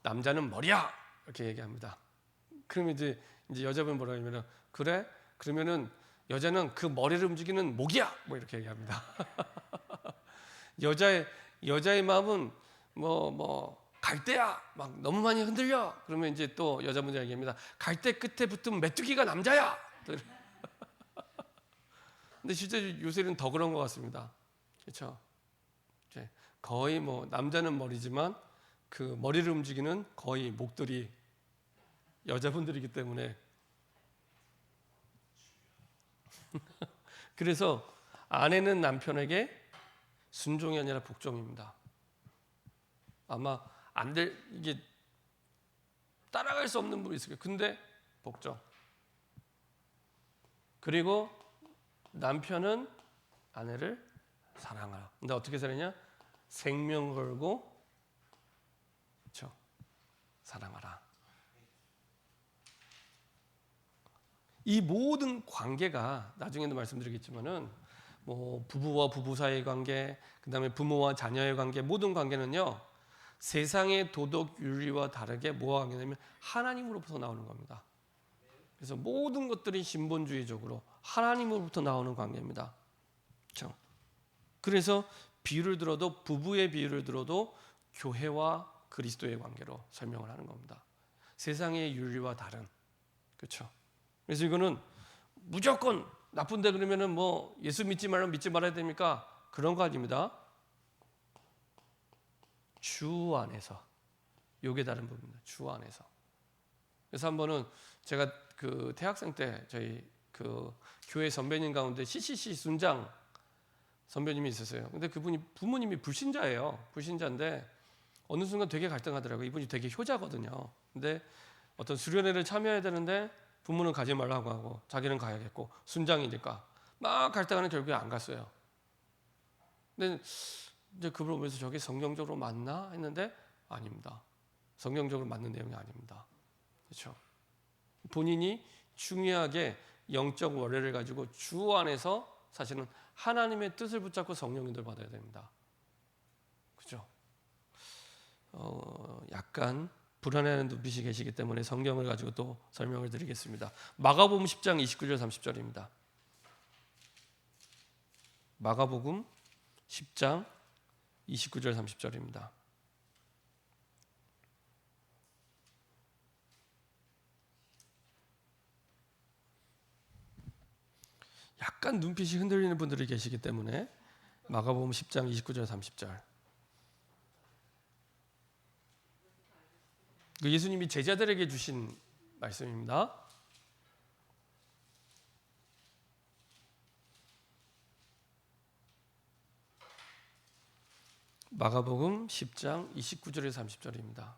남자는 머리야 이렇게 얘기합니다. 그러면 이제 여자분 뭐라 하냐면 그래? 그러면은 여자는 그 머리를 움직이는 목이야 뭐 이렇게 얘기합니다. 여자의 마음은 뭐 갈대야 막 너무 많이 흔들려. 그러면 이제 또 여자분들 얘기합니다. 갈대 끝에 붙은 메뚜기가 남자야. 근데 실제 요새는 더 그런 것 같습니다. 그렇죠? 거의 뭐 남자는 머리지만 그 머리를 움직이는 거의 목들이 여자분들이기 때문에 그래서 아내는 남편에게 순종이 아니라 복종입니다. 아마 이게 따라갈 수 없는 분이 있을 거예요. 근데 복종. 그리고 남편은 아내를 사랑하라. 근데 어떻게 사랑하냐? 생명 걸고 그렇죠? 사랑하라. 이 모든 관계가 나중에도 말씀드리겠지만은 뭐 부부와 부부 사이의 관계, 그다음에 부모와 자녀의 관계, 모든 관계는요 세상의 도덕 윤리와 다르게 뭐가 관계냐면 하나님으로부터 나오는 겁니다. 그래서 모든 것들이 신본주의적으로 하나님으로부터 나오는 관계입니다. 그렇죠? 그래서 비유를 들어도 부부의 비유를 들어도 교회와 그리스도의 관계로 설명을 하는 겁니다. 세상의 윤리와 다른 그렇죠? 그래서 이거는 무조건 나쁜데 그러면은 뭐 예수 믿지 말면 믿지 말아야 됩니까? 그런 거 아닙니다. 주 안에서 요게 다른 부분입니다. 주 안에서. 그래서 한 번은 제가 그 대학생 때 저희 그 교회 선배님 가운데 CCC 순장 선배님이 있었어요. 근데 그분이 부모님이 불신자예요. 불신자인데 어느 순간 되게 갈등하더라고요. 이분이 되게 효자거든요. 근데 어떤 수련회를 참여해야 되는데 부모는 가지 말라고 하고 자기는 가야겠고 순장이니까 막 갈등하는 결국에 안 갔어요. 근데 이제 그걸 보면서 저게 성경적으로 맞나 했는데 아닙니다. 성경적으로 맞는 내용이 아닙니다. 그렇죠? 본인이 중요하게 영적 원리를 가지고 주 안에서 사실은 하나님의 뜻을 붙잡고 성령 인도를 받아야 됩니다. 그렇죠? 약간 불안해하는 눈빛이 계시기 때문에 성경을 가지고 또 설명을 드리겠습니다. 마가복음 10장 29절 30절입니다. 마가복음 10장 29절 30절입니다. 약간 눈빛이 흔들리는 분들이 계시기 때문에 마가복음 10장 29절 30절. 그 예수님이 제자들에게 주신 말씀입니다. 마가복음 10장 29절에서 30절입니다.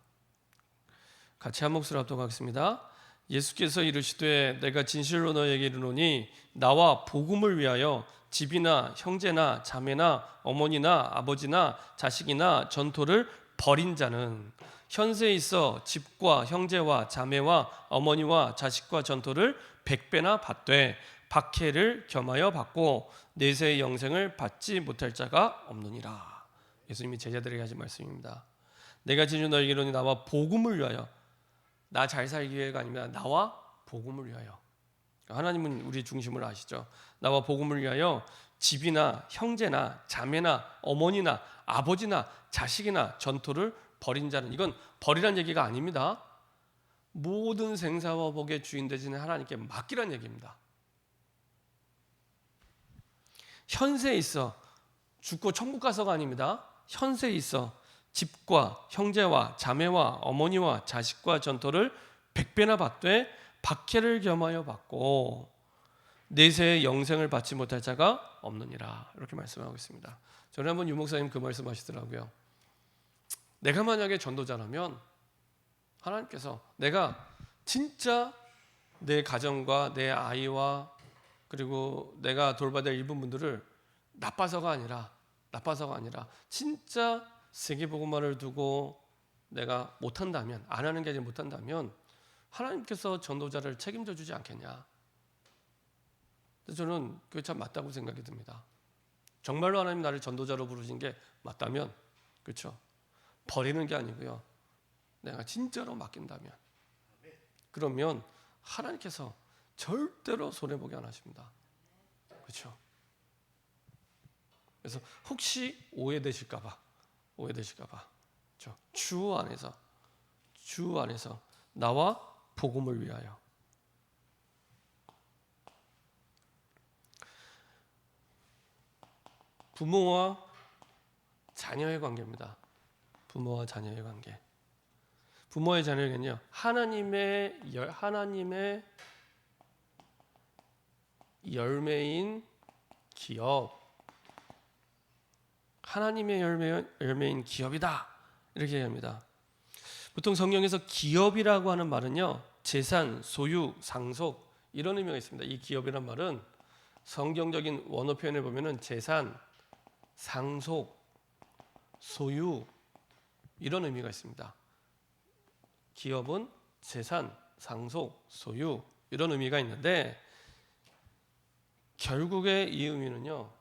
같이 한 목소리로 합독하겠습니다. 예수께서 이르시되 내가 진실로 너에게 이르노니 나와 복음을 위하여 집이나 형제나 자매나 어머니나 아버지나 자식이나 전토를 버린 자는 현세에 있어 집과 형제와 자매와 어머니와 자식과 전토를 100배나 받되 박해를 겸하여 받고 내세의 영생을 받지 못할 자가 없느니라. 예수님이 제자들에게 하신 말씀입니다. 내가 진주 너희에게 이르노니 나와 복음을 위하여, 나 잘 살기 위해가 아닙니다. 나와 복음을 위하여. 하나님은 우리 중심을 아시죠? 나와 복음을 위하여 집이나 형제나 자매나 어머니나 아버지나 자식이나 전토를 버린 자는, 이건 버리란 얘기가 아닙니다. 모든 생사와 복의 주인 되시는 하나님께 맡기란 얘기입니다. 현세에 있어 죽고 천국 가서가 아닙니다. 현세에 있어 집과 형제와 자매와 어머니와 자식과 전토를 100배나 받되 박해를 겸하여 받고 내세의 영생을 받지 못할 자가 없느니라. 이렇게 말씀하고 있습니다. 전에 한번 유목사님 그 말씀하시더라고요. 내가 만약에 전도자라면 하나님께서 내가 진짜 내 가정과 내 아이와 그리고 내가 돌봐야 될 일본 분들을 나빠서가 아니라 진짜 세계복음화를 두고 내가 못한다면, 안 하는 게 아니라 못한다면 하나님께서 전도자를 책임져 주지 않겠냐. 저는 그게 참 맞다고 생각이 듭니다. 정말로 하나님 나를 전도자로 부르신 게 맞다면, 그렇죠? 버리는 게 아니고요. 내가 진짜로 맡긴다면, 그러면 하나님께서 절대로 손해보게 안 하십니다. 그렇죠? 그래서 혹시 오해되실까봐, 그렇죠? 주 안에서 나와 복음을 위하여. 부모와 자녀의 관계입니다. 부모와 자녀의 관계. 부모의 자녀에게는요, 하나님의 열매인 기업, 하나님의 열매인 기업이다, 이렇게 얘기합니다. 보통 성경에서 기업이라고 하는 말은요, 재산, 소유, 상속, 이런 의미가 있습니다. 이 기업이란 말은 성경적인 원어 표현을 보면은 재산, 상속, 소유, 이런 의미가 있습니다. 기업은 재산, 상속, 소유, 이런 의미가 있는데, 결국에 이 의미는요,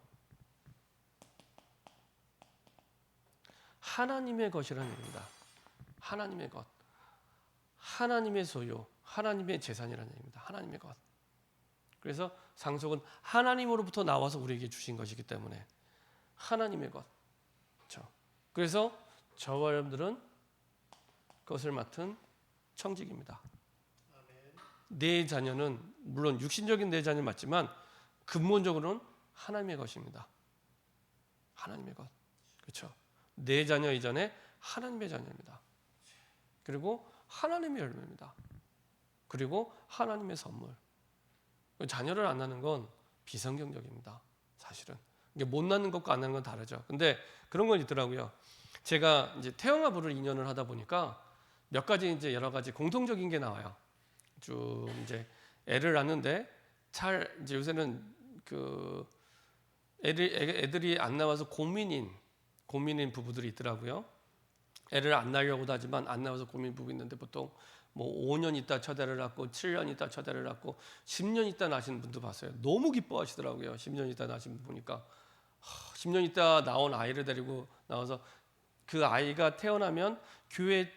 하나님의 것이라는 얘기입니다. 하나님의 것, 하나님의 소유, 하나님의 재산이라는 얘기입니다. 하나님의 것. 그래서 상속은 하나님으로부터 나와서 우리에게 주신 것이기 때문에 하나님의 것. 그렇죠? 그래서 저와 여러분들은 그것을 맡은 청직입니다. 내 자녀는 물론 육신적인 내 자녀는 맞지만 근본적으로는 하나님의 것입니다. 하나님의 것. 그렇죠? 내 자녀 이전에 하나님의 자녀입니다. 그리고 하나님의 열매입니다. 그리고 하나님의 선물. 자녀를 안 낳는 건 비성경적입니다. 사실은. 이게 못 낳는 것과 안 낳는 건 다르죠. 근데 그런 건 있더라고요. 제가 이제 태영아부를 2년을 하다 보니까 몇 가지 이제 여러 가지 공통적인 게 나와요. 쭉 이제 애를 낳는데 잘 이제 요새는 그 애들이 안 나와서 고민인 부부들이 있더라고요. 애를 안 낳으려고도 하지만 안 나와서 고민 부부 있는데 보통 뭐 5년 있다 첫 애를 낳고 7년 있다 첫 애를 낳고 10년 있다 낳으시는 분도 봤어요. 너무 기뻐하시더라고요. 10년 있다 낳으신 분 보니까 10년 있다 나온 아이를 데리고 나와서 그 아이가 태어나면 교회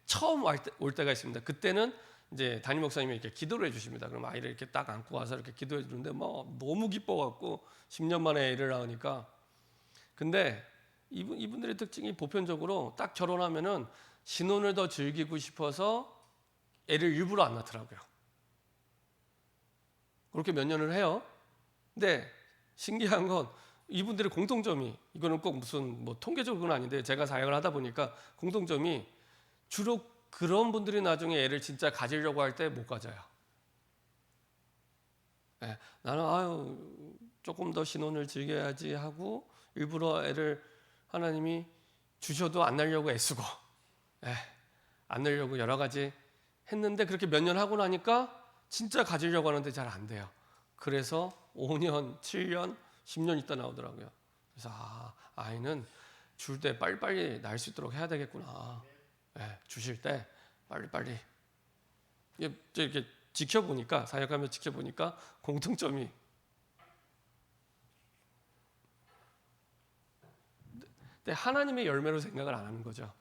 처음 올 때가 있습니다. 그때는 이제 담임 목사님이 이렇게 기도를 해주십니다. 그럼 아이를 이렇게 딱 안고 와서 이렇게 기도해 주는데 뭐 너무 기뻐갖고 10년 만에 애를 낳으니까. 근데 이분들의 특징이 보편적으로 딱 결혼하면은 신혼을 더 즐기고 싶어서 애를 일부러 안 낳더라고요. 그렇게 몇 년을 해요. 근데 신기한 건 이분들의 공통점이, 이거는 꼭 무슨 뭐 통계적으로는 아닌데 제가 사역을 하다 보니까 공통점이 주로 그런 분들이 나중에 애를 진짜 가지려고 할 때 못 가져요. 네, 나는 조금 더 신혼을 즐겨야지 하고 일부러 애를 하나님이 주셔도 안 낳으려고 애쓰고 안 낳으려고 여러 가지 했는데 그렇게 몇 년 하고 나니까 진짜 가지려고 하는데 잘 안 돼요. 그래서 5년, 7년, 10년 있다 나오더라고요. 그래서 아이는 줄 때 빨리빨리 날 수 있도록 해야 되겠구나. 네, 주실 때 빨리빨리. 이렇게 지켜보니까, 사역하며 지켜보니까 공통점이, 근데 하나님의 열매로 생각을 안 하는 거죠.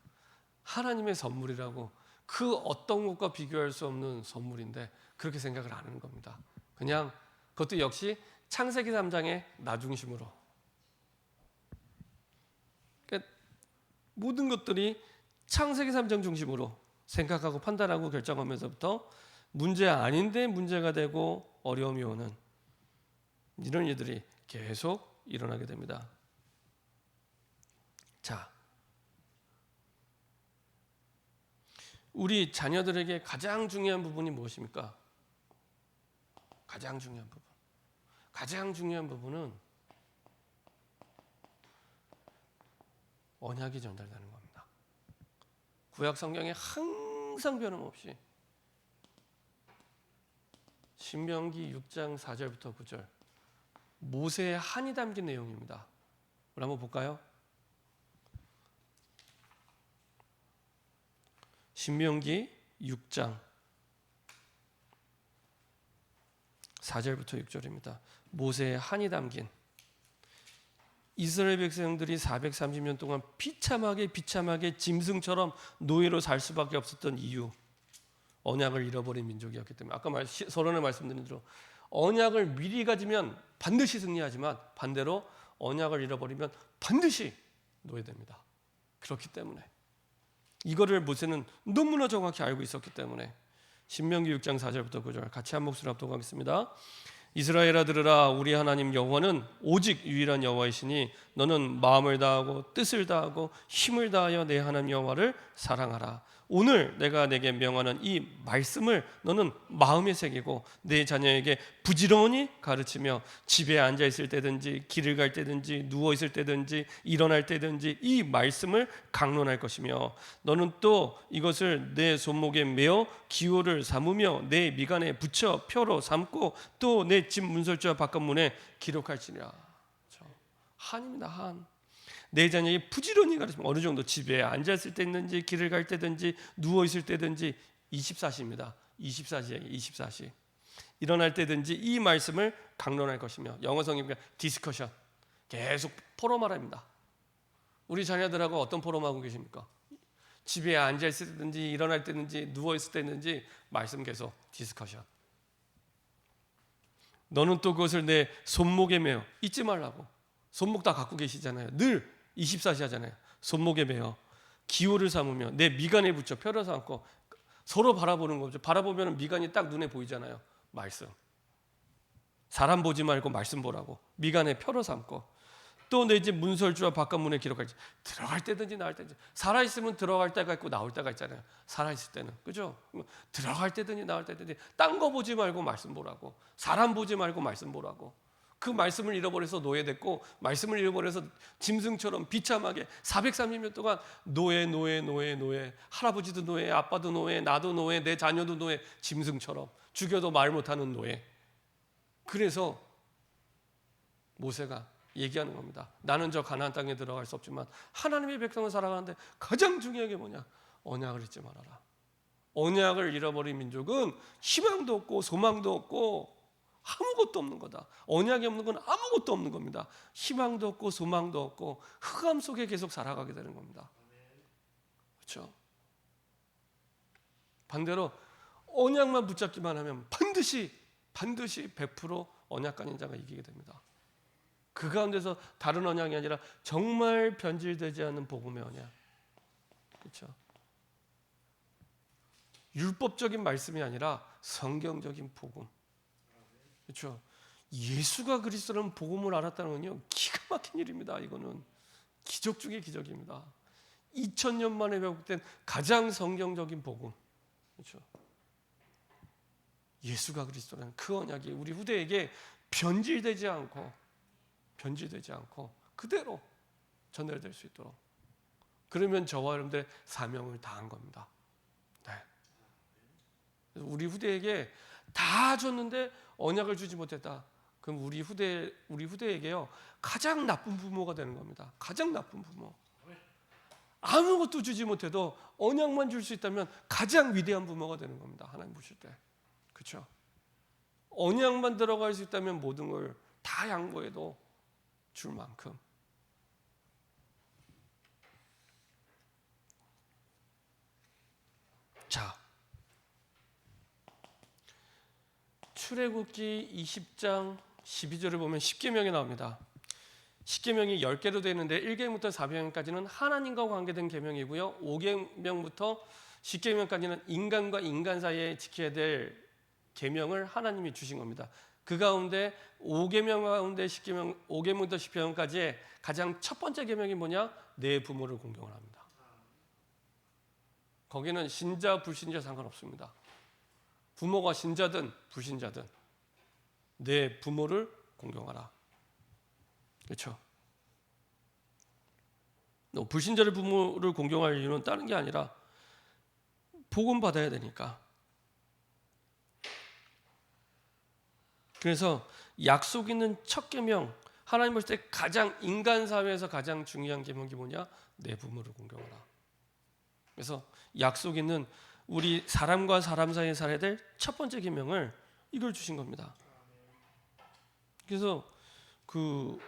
하나님의 선물이라고, 그 어떤 것과 비교할 수 없는 선물인데 그렇게 생각을 안 하는 겁니다. 그냥 그것도 역시 창세기 3장의 나 중심으로, 그러니까 모든 것들이 창세기 3장 중심으로 생각하고 판단하고 결정하면서부터 문제 아닌데 문제가 되고 어려움이 오는 이런 일들이 계속 일어나게 됩니다. 자, 우리 자녀들에게 가장 중요한 부분이 무엇입니까? 가장 중요한 부분. 가장 중요한 부분은 언약이 전달되는 겁니다. 구약 성경에 항상 변함없이 신명기 6장 4절부터 9절 모세의 한이 담긴 내용입니다. 우리 한번 볼까요? 신명기 6장 4절부터 6절입니다. 모세의 한이 담긴, 이스라엘 백성들이 430년 동안 비참하게 짐승처럼 노예로 살 수밖에 없었던 이유, 언약을 잃어버린 민족이었기 때문에, 아까 서론에 말씀드린 대로 언약을 미리 가지면 반드시 승리하지만 반대로 언약을 잃어버리면 반드시 노예됩니다. 그렇기 때문에 이거를 모세는 너무나 정확히 알고 있었기 때문에 신명기 6장 4절부터 9절 같이 한 목소리로 합독하겠습니다. 이스라엘아 들으라, 우리 하나님 여호와는 오직 유일한 여호와이시니 너는 마음을 다하고 뜻을 다하고 힘을 다하여 내 하나님 여호와를 사랑하라. 오늘 내가 내게 명하는 이 말씀을 너는 마음에 새기고 내 자녀에게 부지런히 가르치며 집에 앉아 있을 때든지 길을 갈 때든지 누워 있을 때든지 일어날 때든지 이 말씀을 강론할 것이며 너는 또 이것을 내 손목에 메어 기호를 삼으며 내 미간에 붙여 표로 삼고 또 내 집 문설주와 바깥문에 기록할지니라. 한입니다. 한. 내 자녀에게 부지런히 가르치면 어느 정도 집에 앉았을 때 있는지 길을 갈 때든지 누워 있을 때든지 24시입니다. 24시에 24시. 일어날 때든지 이 말씀을 강론할 것이며, 영어 성경에 디스커션, 계속 포럼하랍니다. 우리 자녀들하고 어떤 포럼하고 계십니까? 집에 앉아 있을 때든지 일어날 때든지 누워 있을 때든지 말씀 계속 디스커션. 너는 또 그것을 내 손목에 메어, 잊지 말라고. 손목 다 갖고 계시잖아요. 늘 24시 하잖아요. 손목에 메어 기호를 삼으며 내 미간에 붙여 표를 삼고, 서로 바라보는 거죠. 바라보면 미간이 딱 눈에 보이잖아요. 말씀. 사람 보지 말고 말씀 보라고. 미간에 표를 삼고 또 내 집 문설주와 바깥문에 기록할지. 들어갈 때든지 나올 때든지. 살아있으면 들어갈 때가 있고 나올 때가 있잖아요. 살아있을 때는. 그죠? 들어갈 때든지 나올 때든지 딴 거 보지 말고 말씀 보라고. 사람 보지 말고 말씀 보라고. 그 말씀을 잃어버려서 노예됐고, 말씀을 잃어버려서 짐승처럼 비참하게 430년 동안 노예, 할아버지도 노예, 아빠도 노예, 나도 노예, 내 자녀도 노예, 짐승처럼 죽여도 말 못하는 노예. 그래서 모세가 얘기하는 겁니다. 나는 저 가나안 땅에 들어갈 수 없지만 하나님의 백성을 살아가는데 가장 중요한 게 뭐냐? 언약을 잊지 말아라. 언약을 잃어버린 민족은 희망도 없고 소망도 없고 아무것도 없는 거다. 언약이 없는 건 아무것도 없는 겁니다. 희망도 없고 소망도 없고 흑암 속에 계속 살아가게 되는 겁니다. 그렇죠? 반대로 언약만 붙잡기만 하면 반드시 100% 언약 가진 자가 이기게 됩니다. 그 가운데서 다른 언약이 아니라 정말 변질되지 않는 복음의 언약. 그렇죠? 율법적인 말씀이 아니라 성경적인 복음. 그렇죠? 예수가 그리스도라는 복음을 알았다는 건요, 기가 막힌 일입니다. 이거는 기적 중의 기적입니다. 2000년 만에 회복된 가장 성경적인 복음. 그렇죠? 예수가 그리스도라는 그 언약이 우리 후대에게 변질되지 않고 그대로 전달될 수 있도록, 그러면 저와 여러분들의 사명을 다한 겁니다. 네. 그래서 우리 후대에게 다 줬는데 언약을 주지 못했다. 그럼 우리 후대에게요 가장 나쁜 부모가 되는 겁니다. 가장 나쁜 부모. 아무것도 주지 못해도 언약만 줄 수 있다면 가장 위대한 부모가 되는 겁니다. 하나님 보실 때. 그렇죠? 언약만 들어갈 수 있다면 모든 걸 다 양보해도 줄 만큼. 자, 출애굽기 20장 12절을 보면 10계명이 나옵니다. 10계명이 10개로 되어 있는데 1계명부터 4계명까지는 하나님과 관계된 계명이고요. 5계명부터 10계명까지는 인간과 인간 사이에 지켜야 될 계명을 하나님이 주신 겁니다. 그 가운데 5계명 가운데 10계명, 5계명부터 10계명까지의 가장 첫 번째 계명이 뭐냐? 내 부모를 공경을 합니다. 거기는 신자 불신자 상관없습니다. 부모가 신자든 불신자든 내 부모를 공경하라. 그렇죠? 불신자의 부모를 공경할 이유는 다른 게 아니라 복음 받아야 되니까. 그래서 약속 있는 첫 계명, 하나님 볼 때 가장 인간 사회에서 가장 중요한 계명이 뭐냐? 내 부모를 공경하라. 그래서 약속 있는 우리 사람과 사람 사이에 살아야 될 첫 번째 계명을 이걸 주신 겁니다. 그래서 그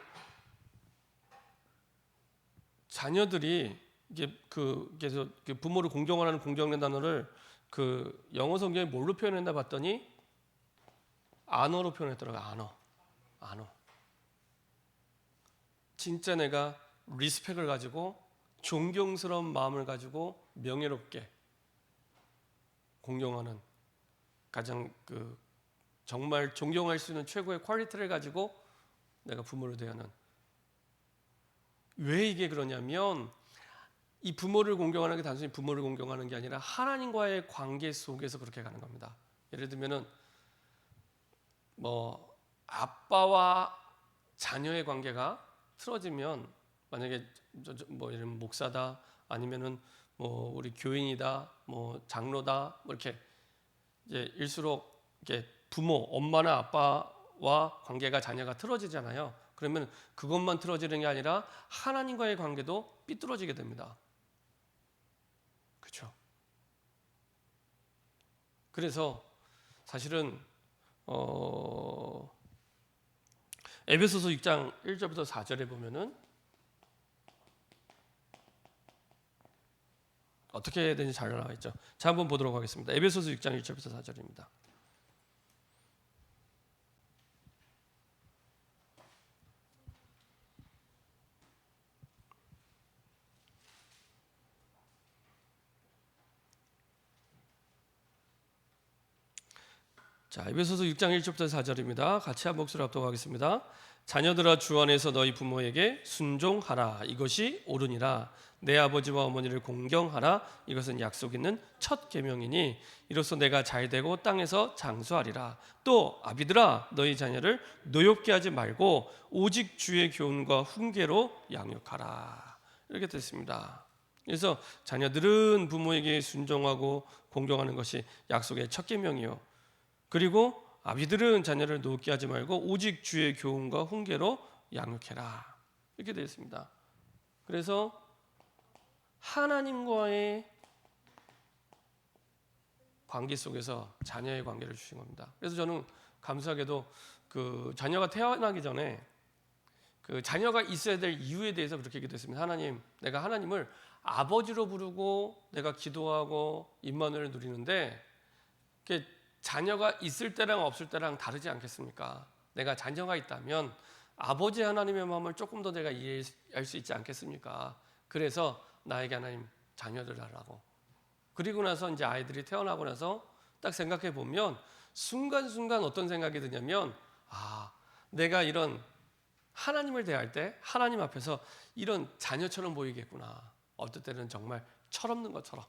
자녀들이 이게 그래서 부모를 공경하라는 공경의 단어를 그 영어 성경에 뭘로 표현했나 봤더니 안어로 표현했더라고요. 안어. 진짜 내가 리스펙을 가지고 존경스러운 마음을 가지고 명예롭게 공경하는 가장 정말 존경할 수 있는 최고의 퀄리티를 가지고 내가 부모를 대하는. 왜 이게 그러냐면 이 부모를 공경하는 게 단순히 부모를 공경하는 게 아니라 하나님과의 관계 속에서 그렇게 가는 겁니다. 예를 들면은 뭐 아빠와 자녀의 관계가 틀어지면 만약에 뭐 예를 들면 목사다 아니면은 뭐 우리 교인이다 뭐 장로다 뭐 이렇게 이제 일수록 이렇게 부모 엄마나 아빠와 관계가 자녀가 틀어지잖아요. 그러면 그것만 틀어지는 게 아니라 하나님과의 관계도 삐뚤어지게 됩니다. 그렇죠? 그래서 사실은 에베소서 6장 1절부터 4절에 보면은 어떻게 해야 되는지 잘 나와 있죠. 자, 한번 보도록 하겠습니다. 에베소서 6장 1절부터 4절입니다. 자, 에베소서 6장 1절부터 4절입니다. 같이 한 목소리 합독하겠습니다. 자녀들아 주 안에서 너희 부모에게 순종하라. 이것이 옳으니라. 내 아버지와 어머니를 공경하라. 이것은 약속 있는 첫 계명이니 이로써 내가 잘되고 땅에서 장수하리라. 또 아비들아 너희 자녀를 노엽게 하지 말고 오직 주의 교훈과 훈계로 양육하라. 이렇게 됐습니다. 그래서 자녀들은 부모에게 순종하고 공경하는 것이 약속의 첫 계명이요. 그리고 아비들은 자녀를 노엽게 하지 말고 오직 주의 교훈과 훈계로 양육해라. 이렇게 되어 있습니다. 그래서 하나님과의 관계 속에서 자녀의 관계를 주신 겁니다. 그래서 저는 감사하게도 그 자녀가 태어나기 전에 그 자녀가 있어야 될 이유에 대해서 그렇게 얘기했습니다. 하나님, 내가 하나님을 아버지로 부르고 내가 기도하고 임마누엘을 누리는데 자녀가 있을 때랑 없을 때랑 다르지 않겠습니까? 내가 자녀가 있다면 아버지 하나님의 마음을 조금 더 내가 이해할 수 있지 않겠습니까? 그래서 나에게 하나님 자녀를 달라고. 그리고 나서 이제 아이들이 태어나고 나서 딱 생각해 보면 순간순간 어떤 생각이 드냐면 내가 이런 하나님을 대할 때 하나님 앞에서 이런 자녀처럼 보이겠구나. 어떨 때는 정말 철없는 것처럼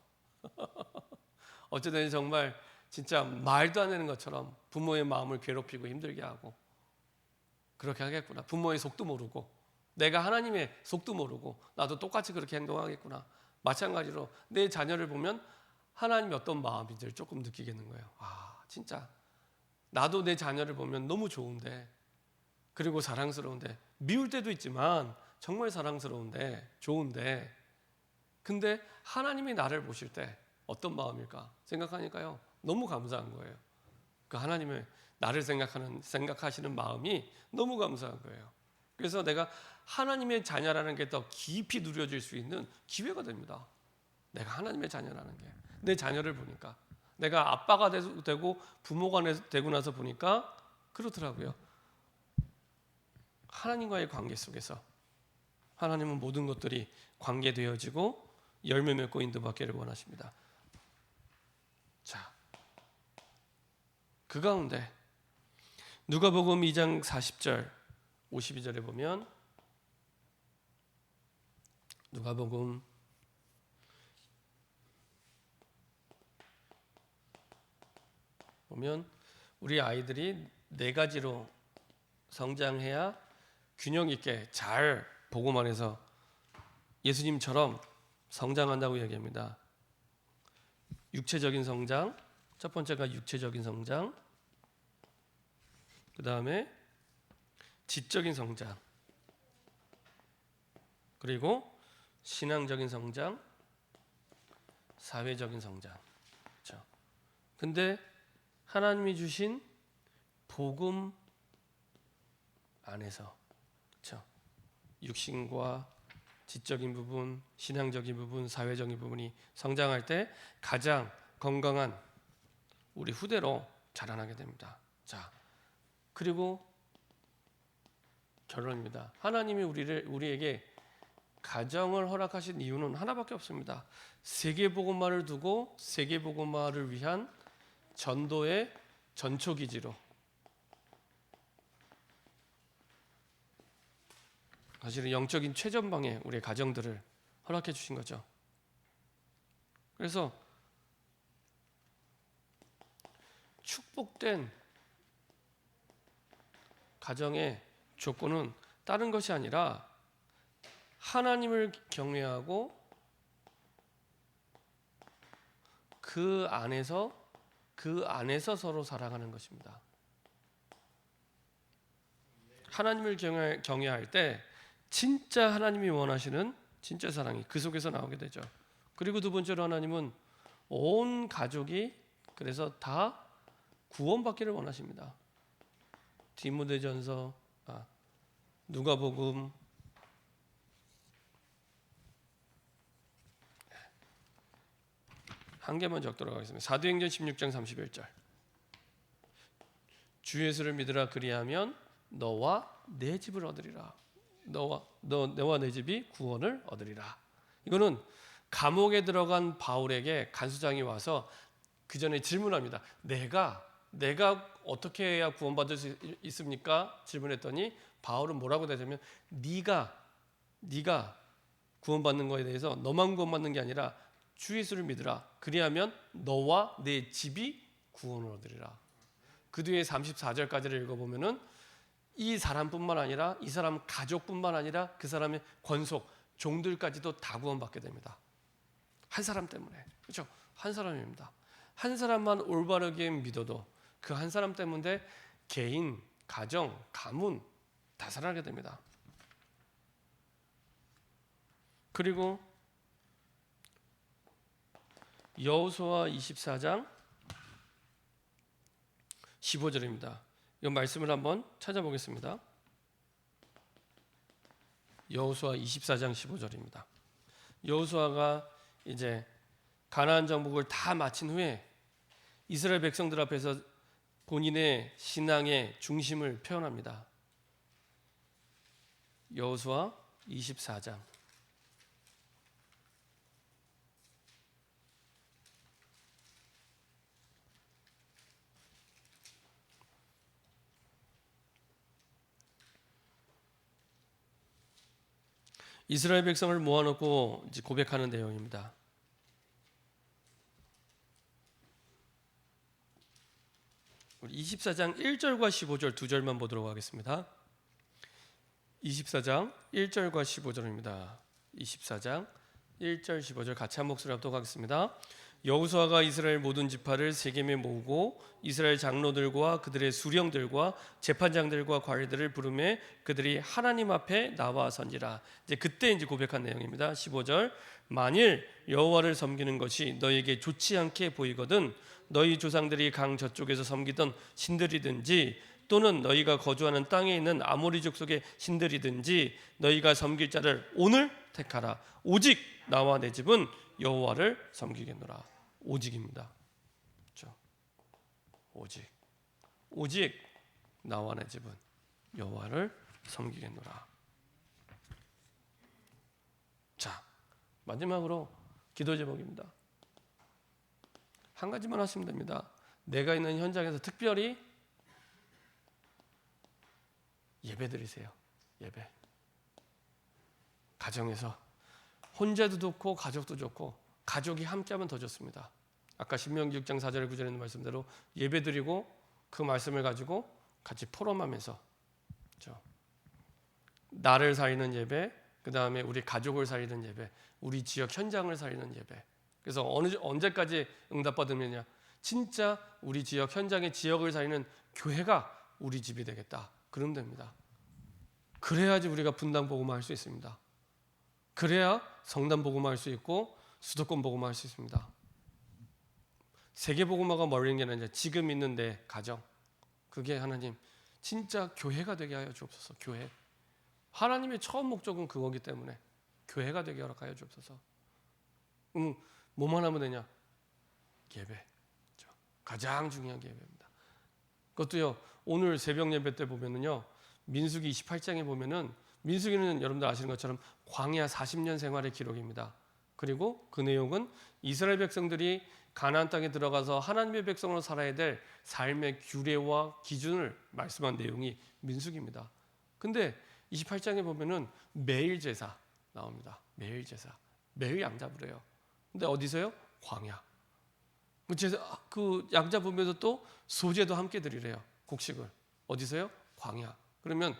어쩔 때는 정말 진짜 말도 안 되는 것처럼 부모의 마음을 괴롭히고 힘들게 하고 그렇게 하겠구나. 부모의 속도 모르고 내가 하나님의 속도 모르고 나도 똑같이 그렇게 행동하겠구나. 마찬가지로 내 자녀를 보면 하나님이 어떤 마음인지를 조금 느끼겠는 거예요. 진짜 나도 내 자녀를 보면 너무 좋은데 그리고 사랑스러운데 미울 때도 있지만 정말 사랑스러운데 좋은데 근데 하나님이 나를 보실 때 어떤 마음일까 생각하니까요, 너무 감사한 거예요. 그 하나님의 나를 생각하시는 마음이 너무 감사한 거예요. 그래서 내가 하나님의 자녀라는 게 더 깊이 누려질 수 있는 기회가 됩니다. 내가 하나님의 자녀라는 게, 내 자녀를 보니까, 내가 아빠가 되고 부모가 되고 나서 보니까 그렇더라고요. 하나님과의 관계 속에서 하나님은 모든 것들이 관계되어지고 열매 맺고 인도받기를 원하십니다. 자, 그 가운데 누가복음 2장 40절 52절에 보면, 누가복음 보면 우리 아이들이 4가지로 성장해야 균형 있게 잘 복음 안에서 예수님처럼 성장한다고 얘기합니다. 육체적인 성장, 첫 번째가 육체적인 성장, 그 다음에 지적인 성장, 그리고 신앙적인 성장, 사회적인 성장. 그렇죠? 근데 하나님이 주신 복음 안에서, 그렇죠? 육신과 지적인 부분, 신앙적인 부분, 사회적인 부분이 성장할 때 가장 건강한 우리 후대로 자라나게 됩니다. 자, 그리고 결론입니다. 하나님이 우리에게 가정을 허락하신 이유는 하나밖에 없습니다. 세계복음화를 두고 세계복음화를 위한 전도의 전초기지로, 사실은 영적인 최전방에 우리의 가정들을 허락해 주신 거죠. 그래서 축복된 가정의 조건은 다른 것이 아니라 하나님을 경외하고 그 안에서 서로 사랑하는 것입니다. 하나님을 경외할 때 진짜 하나님이 원하시는 진짜 사랑이 그 속에서 나오게 되죠. 그리고 두 번째로 하나님은 온 가족이 그래서 다 구원받기를 원하십니다. 디모데전서, 누가복음, 한 개만 적도록 하겠습니다. 사도행전 16장 31절. 주 예수를 믿으라, 그리하면 너와 내 집을 얻으리라. 너와 내 집이 구원을 얻으리라. 이거는 감옥에 들어간 바울에게 간수장이 와서 그 전에 질문합니다. 내가 어떻게 해야 구원받을 수 있습니까? 질문했더니 바울은 뭐라고 대답하면, 네가 구원받는 것에 대해서 너만 구원받는 게 아니라 주 예수를 믿으라. 그리하면 너와 내 집이 구원을 얻으리라. 그 뒤에 34절까지를 읽어보면은 이 사람뿐만 아니라 이 사람 가족뿐만 아니라 그 사람의 권속 종들까지도 다 구원받게 됩니다. 한 사람 때문에. 그렇죠? 한 사람입니다. 한 사람만 올바르게 믿어도 그 한 사람 때문에 개인, 가정, 가문 다 살아나게 됩니다. 그리고 여호수아 24장 15절입니다. 이 말씀을 한번 찾아보겠습니다. 여호수아 24장 15절입니다. 여호수아가 이제 가나안 정복을 다 마친 후에 이스라엘 백성들 앞에서 본인의 신앙의 중심을 표현합니다. 여호수아 24장 이스라엘 백성을 모아놓고 이제 고백하는 내용입니다. 우리 24장 1절과 15절 두 절만 보도록 하겠습니다. 24장 1절과 15절입니다. 24장 1절 15절 같이 한 목소리로 합독하겠습니다. 여호수아가 이스라엘 모든 지파를 세겜에 모으고 이스라엘 장로들과 그들의 수령들과 재판장들과 관리들을 부르매 그들이 하나님 앞에 나와 선지라. 이제 그때 고백한 내용입니다. 15절. 만일 여호와를 섬기는 것이 너희에게 좋지 않게 보이거든 너희 조상들이 강 저쪽에서 섬기던 신들이든지 또는 너희가 거주하는 땅에 있는 아모리 족속의 신들이든지 너희가 섬길 자를 오늘 택하라. 오직 나와 내 집은 여호와를 섬기겠노라. 오직입니다. 그렇죠? 오직 나와 내 집은 여호와를 섬기겠노라. 자, 마지막으로 기도 제목입니다. 한 가지만 하시면 됩니다. 내가 있는 현장에서 특별히 예배 드리세요. 예배. 가정에서 혼자도 좋고 가족도 좋고 가족이 함께하면 더 좋습니다. 아까 신명기 6장 4절 9절에 있는 말씀대로 예배 드리고 그 말씀을 가지고 같이 포럼하면서 그렇죠? 나를 살리는 예배, 그 다음에 우리 가족을 살리는 예배, 우리 지역 현장을 살리는 예배. 그래서 언제까지 응답받으면요? 진짜 우리 지역 현장의 지역을 살리는 교회가 우리 집이 되겠다. 그러면 됩니다. 그래야지 우리가 분당 복음화 할 수 있습니다. 그래야 성남 복음화 할 수 있고 수도권 복음화 할 수 있습니다. 세계 복음화가 멀리 있는 게 아니라 지금 있는 내 가정, 그게 하나님 진짜 교회가 되게 하여 주옵소서. 교회. 하나님의 처음 목적은 그거기 때문에 교회가 되게 허락하여 주옵소서. 뭐만 하면 되냐? 예배. 그렇죠? 가장 중요한 게 예배입니다. 그것도요. 오늘 새벽 예배 때 보면은요. 민수기 28장에 보면은 민수기는 여러분들 아시는 것처럼 광야 40년 생활의 기록입니다. 그리고 그 내용은 이스라엘 백성들이 가나안 땅에 들어가서 하나님의 백성으로 살아야 될 삶의 규례와 기준을 말씀한 내용이 민수기입니다. 근데 28장에 보면은 매일 제사 나옵니다. 매일 제사. 매일 양 잡으래요. 근데 어디서요? 광야. 그 양 잡으면서 또 소제도 함께 드리래요. 곡식을. 어디서요? 광야. 그러면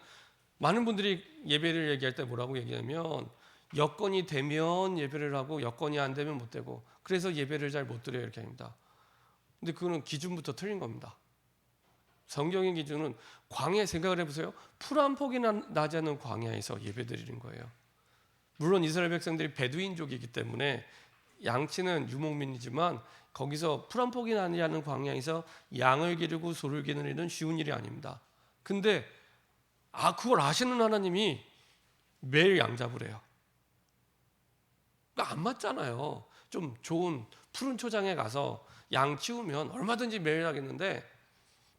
많은 분들이 예배를 얘기할 때 뭐라고 얘기하면 여건이 되면 예배를 하고 여건이 안 되면 못 되고 그래서 예배를 잘 못 드려요 이렇게 합니다. 근데 그거는 기준부터 틀린 겁니다. 성경의 기준은 광야 생각을 해보세요. 풀 한 폭이 나지 않는 광야에서 예배 드리는 거예요. 물론 이스라엘 백성들이 베두인족이기 때문에 양치는 유목민이지만 거기서 풀 한 폭이 나지 않는 광야에서 양을 기르고 소를 기르는 일은 쉬운 일이 아닙니다. 근데 그걸 아시는 하나님이 매일 양 잡으래요. 안 맞잖아요. 좀 좋은 푸른 초장에 가서 양 키우면 얼마든지 매일 하겠는데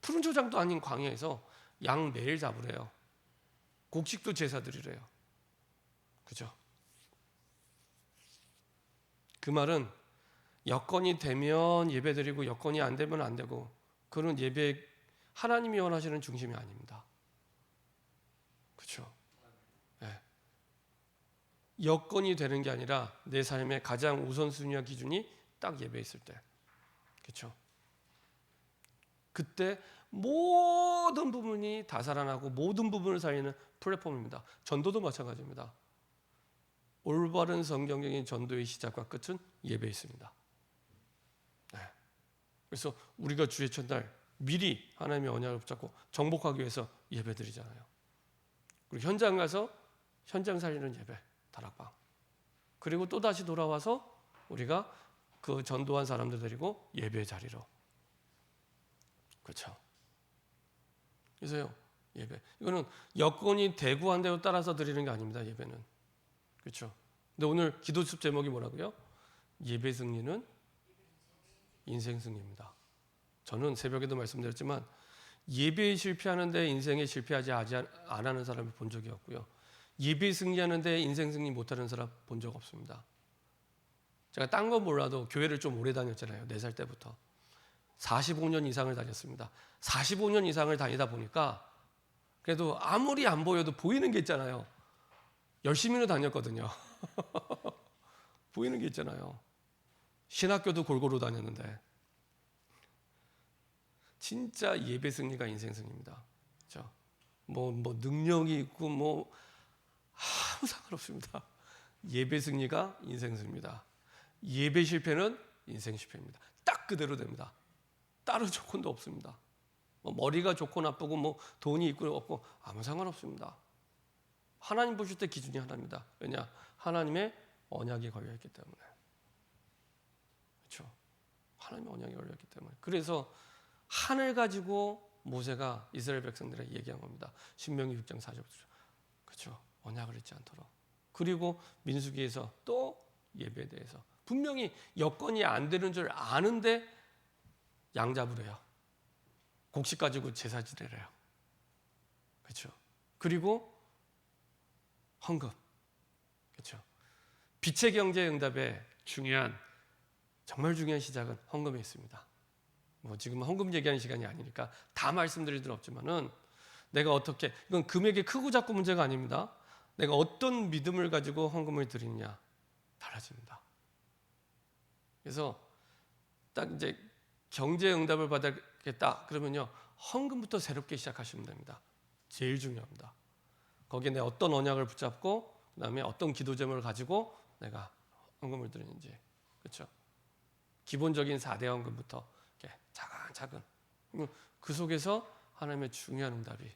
푸른 초장도 아닌 광야에서 양 매일 잡으래요. 곡식도 제사 드리래요. 그죠? 그 말은 여건이 되면 예배 드리고 여건이 안 되면 안 되고 그런 예배 하나님이 원하시는 중심이 아닙니다. 그렇죠? 네. 여건이 되는 게 아니라 내 삶의 가장 우선순위와 기준이 딱 예배에 있을 때, 그렇죠? 그때 모든 부분이 다 살아나고 모든 부분을 살리는 플랫폼입니다. 전도도 마찬가지입니다. 올바른 성경적인 전도의 시작과 끝은 예배에 있습니다. 네. 그래서 우리가 주의 첫날 미리 하나님의 언약을 붙잡고 정복하기 위해서 예배 드리잖아요. 그리고 현장 가서 현장 살리는 예배, 다락방. 그리고 또 다시 돌아와서 우리가 그 전도한 사람들 데리고 예배 자리로. 그렇죠. 그래서요, 예배. 이거는 여건이 되고 안 되고 따라서 드리는 게 아닙니다. 예배는. 그렇죠. 근데 오늘 기도숲 제목이 뭐라고요? 예배 승리는 인생 승리입니다. 저는 새벽에도 말씀드렸지만 예배에 실패하는데 인생에 실패하지 안 하는 사람을 본 적이 없고요. 예배 승리하는데 인생 승리 못하는 사람 본 적 없습니다. 제가 딴 건 몰라도 교회를 좀 오래 다녔잖아요. 4살 때부터. 45년 이상을 다녔습니다. 45년 이상을 다니다 보니까 그래도 아무리 안 보여도 보이는 게 있잖아요. 열심히는 다녔거든요. 보이는 게 있잖아요. 신학교도 골고루 다녔는데 진짜 예배 승리가 인생 승리입니다. 그렇죠? 뭐 능력이 있고 뭐 아무 상관없습니다. 예배 승리가 인생 승리입니다. 예배 실패는 인생 실패입니다. 딱 그대로 됩니다. 다른 조건도 없습니다. 뭐 머리가 좋고 나쁘고 뭐 돈이 있고 없고 아무 상관없습니다. 하나님 보실 때 기준이 하나입니다. 왜냐? 하나님의 언약이 걸려 있기 때문에. 그렇죠? 하나님의 언약이 걸려 있기 때문에. 그래서 하늘 가지고 모세가 이스라엘 백성들에게 얘기한 겁니다. 신명기 6장 4절. 그렇죠? 언약을 잊지 않도록. 그리고 민수기에서 또 예배에 대해서 분명히 여건이 안 되는 줄 아는데 양 잡으래요. 곡식 가지고 제사 지내래요. 그렇죠? 그리고 헌금. 그렇죠? 빛의 경제 응답의 정말 중요한 시작은 헌금에 있습니다. 뭐 지금 헌금 얘기하는 시간이 아니니까 다 말씀드릴 필요는 없지만은 내가 어떻게, 이건 금액이 크고 작고 문제가 아닙니다. 내가 어떤 믿음을 가지고 헌금을 드리느냐 달라집니다. 그래서 딱 이제 경제 응답을 받겠다 그러면요, 헌금부터 새롭게 시작하시면 됩니다. 제일 중요합니다. 거기에 내 어떤 언약을 붙잡고 그다음에 어떤 기도 제목을 가지고 내가 헌금을 드리는지. 그렇죠? 기본적인 4대 헌금부터 이렇게 차근차근. 그 속에서 하나님의 중요한 응답이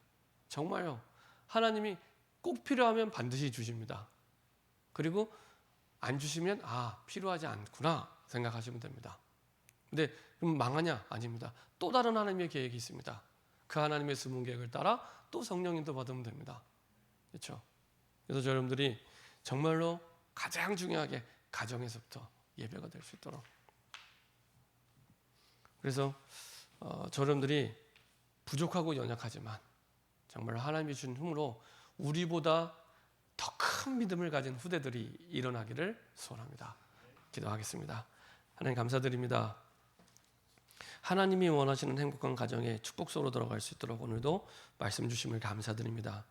정말요, 하나님이 꼭 필요하면 반드시 주십니다. 그리고 안 주시면 필요하지 않구나 생각하시면 됩니다. 근데 그럼 망하냐? 아닙니다. 또 다른 하나님의 계획이 있습니다. 그 하나님의 숨은 계획을 따라 또 성령님도 받으면 됩니다. 그렇죠? 그래서 여러분들이 정말로 가장 중요하게 가정에서부터 예배가 될 수 있도록. 그래서 여러분들이 부족하고 연약하지만 정말 하나님이 주신 힘으로 우리보다 더 큰 믿음을 가진 후대들이 일어나기를 소원합니다. 기도하겠습니다. 하나님 감사드립니다. 하나님이 원하시는 행복한 가정에 축복 속으로 들어갈 수 있도록 오늘도 말씀 주심을 감사드립니다.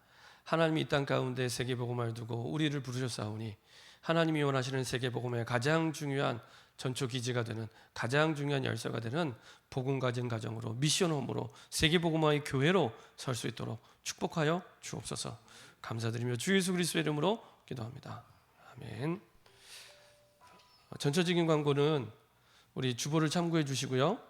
하나님이 이 땅 가운데 세계복음을 두고 우리를 부르셨사오니 하나님이 원하시는 세계복음의 가장 중요한 전초 기지가 되는, 가장 중요한 열쇠가 되는 복음 가진 가정으로, 미션홈으로, 세계복음화의 교회로 설 수 있도록 축복하여 주옵소서. 감사드리며 주 예수 그리스도의 이름으로 기도합니다. 아멘. 전체적인 광고는 우리 주보를 참고해 주시고요.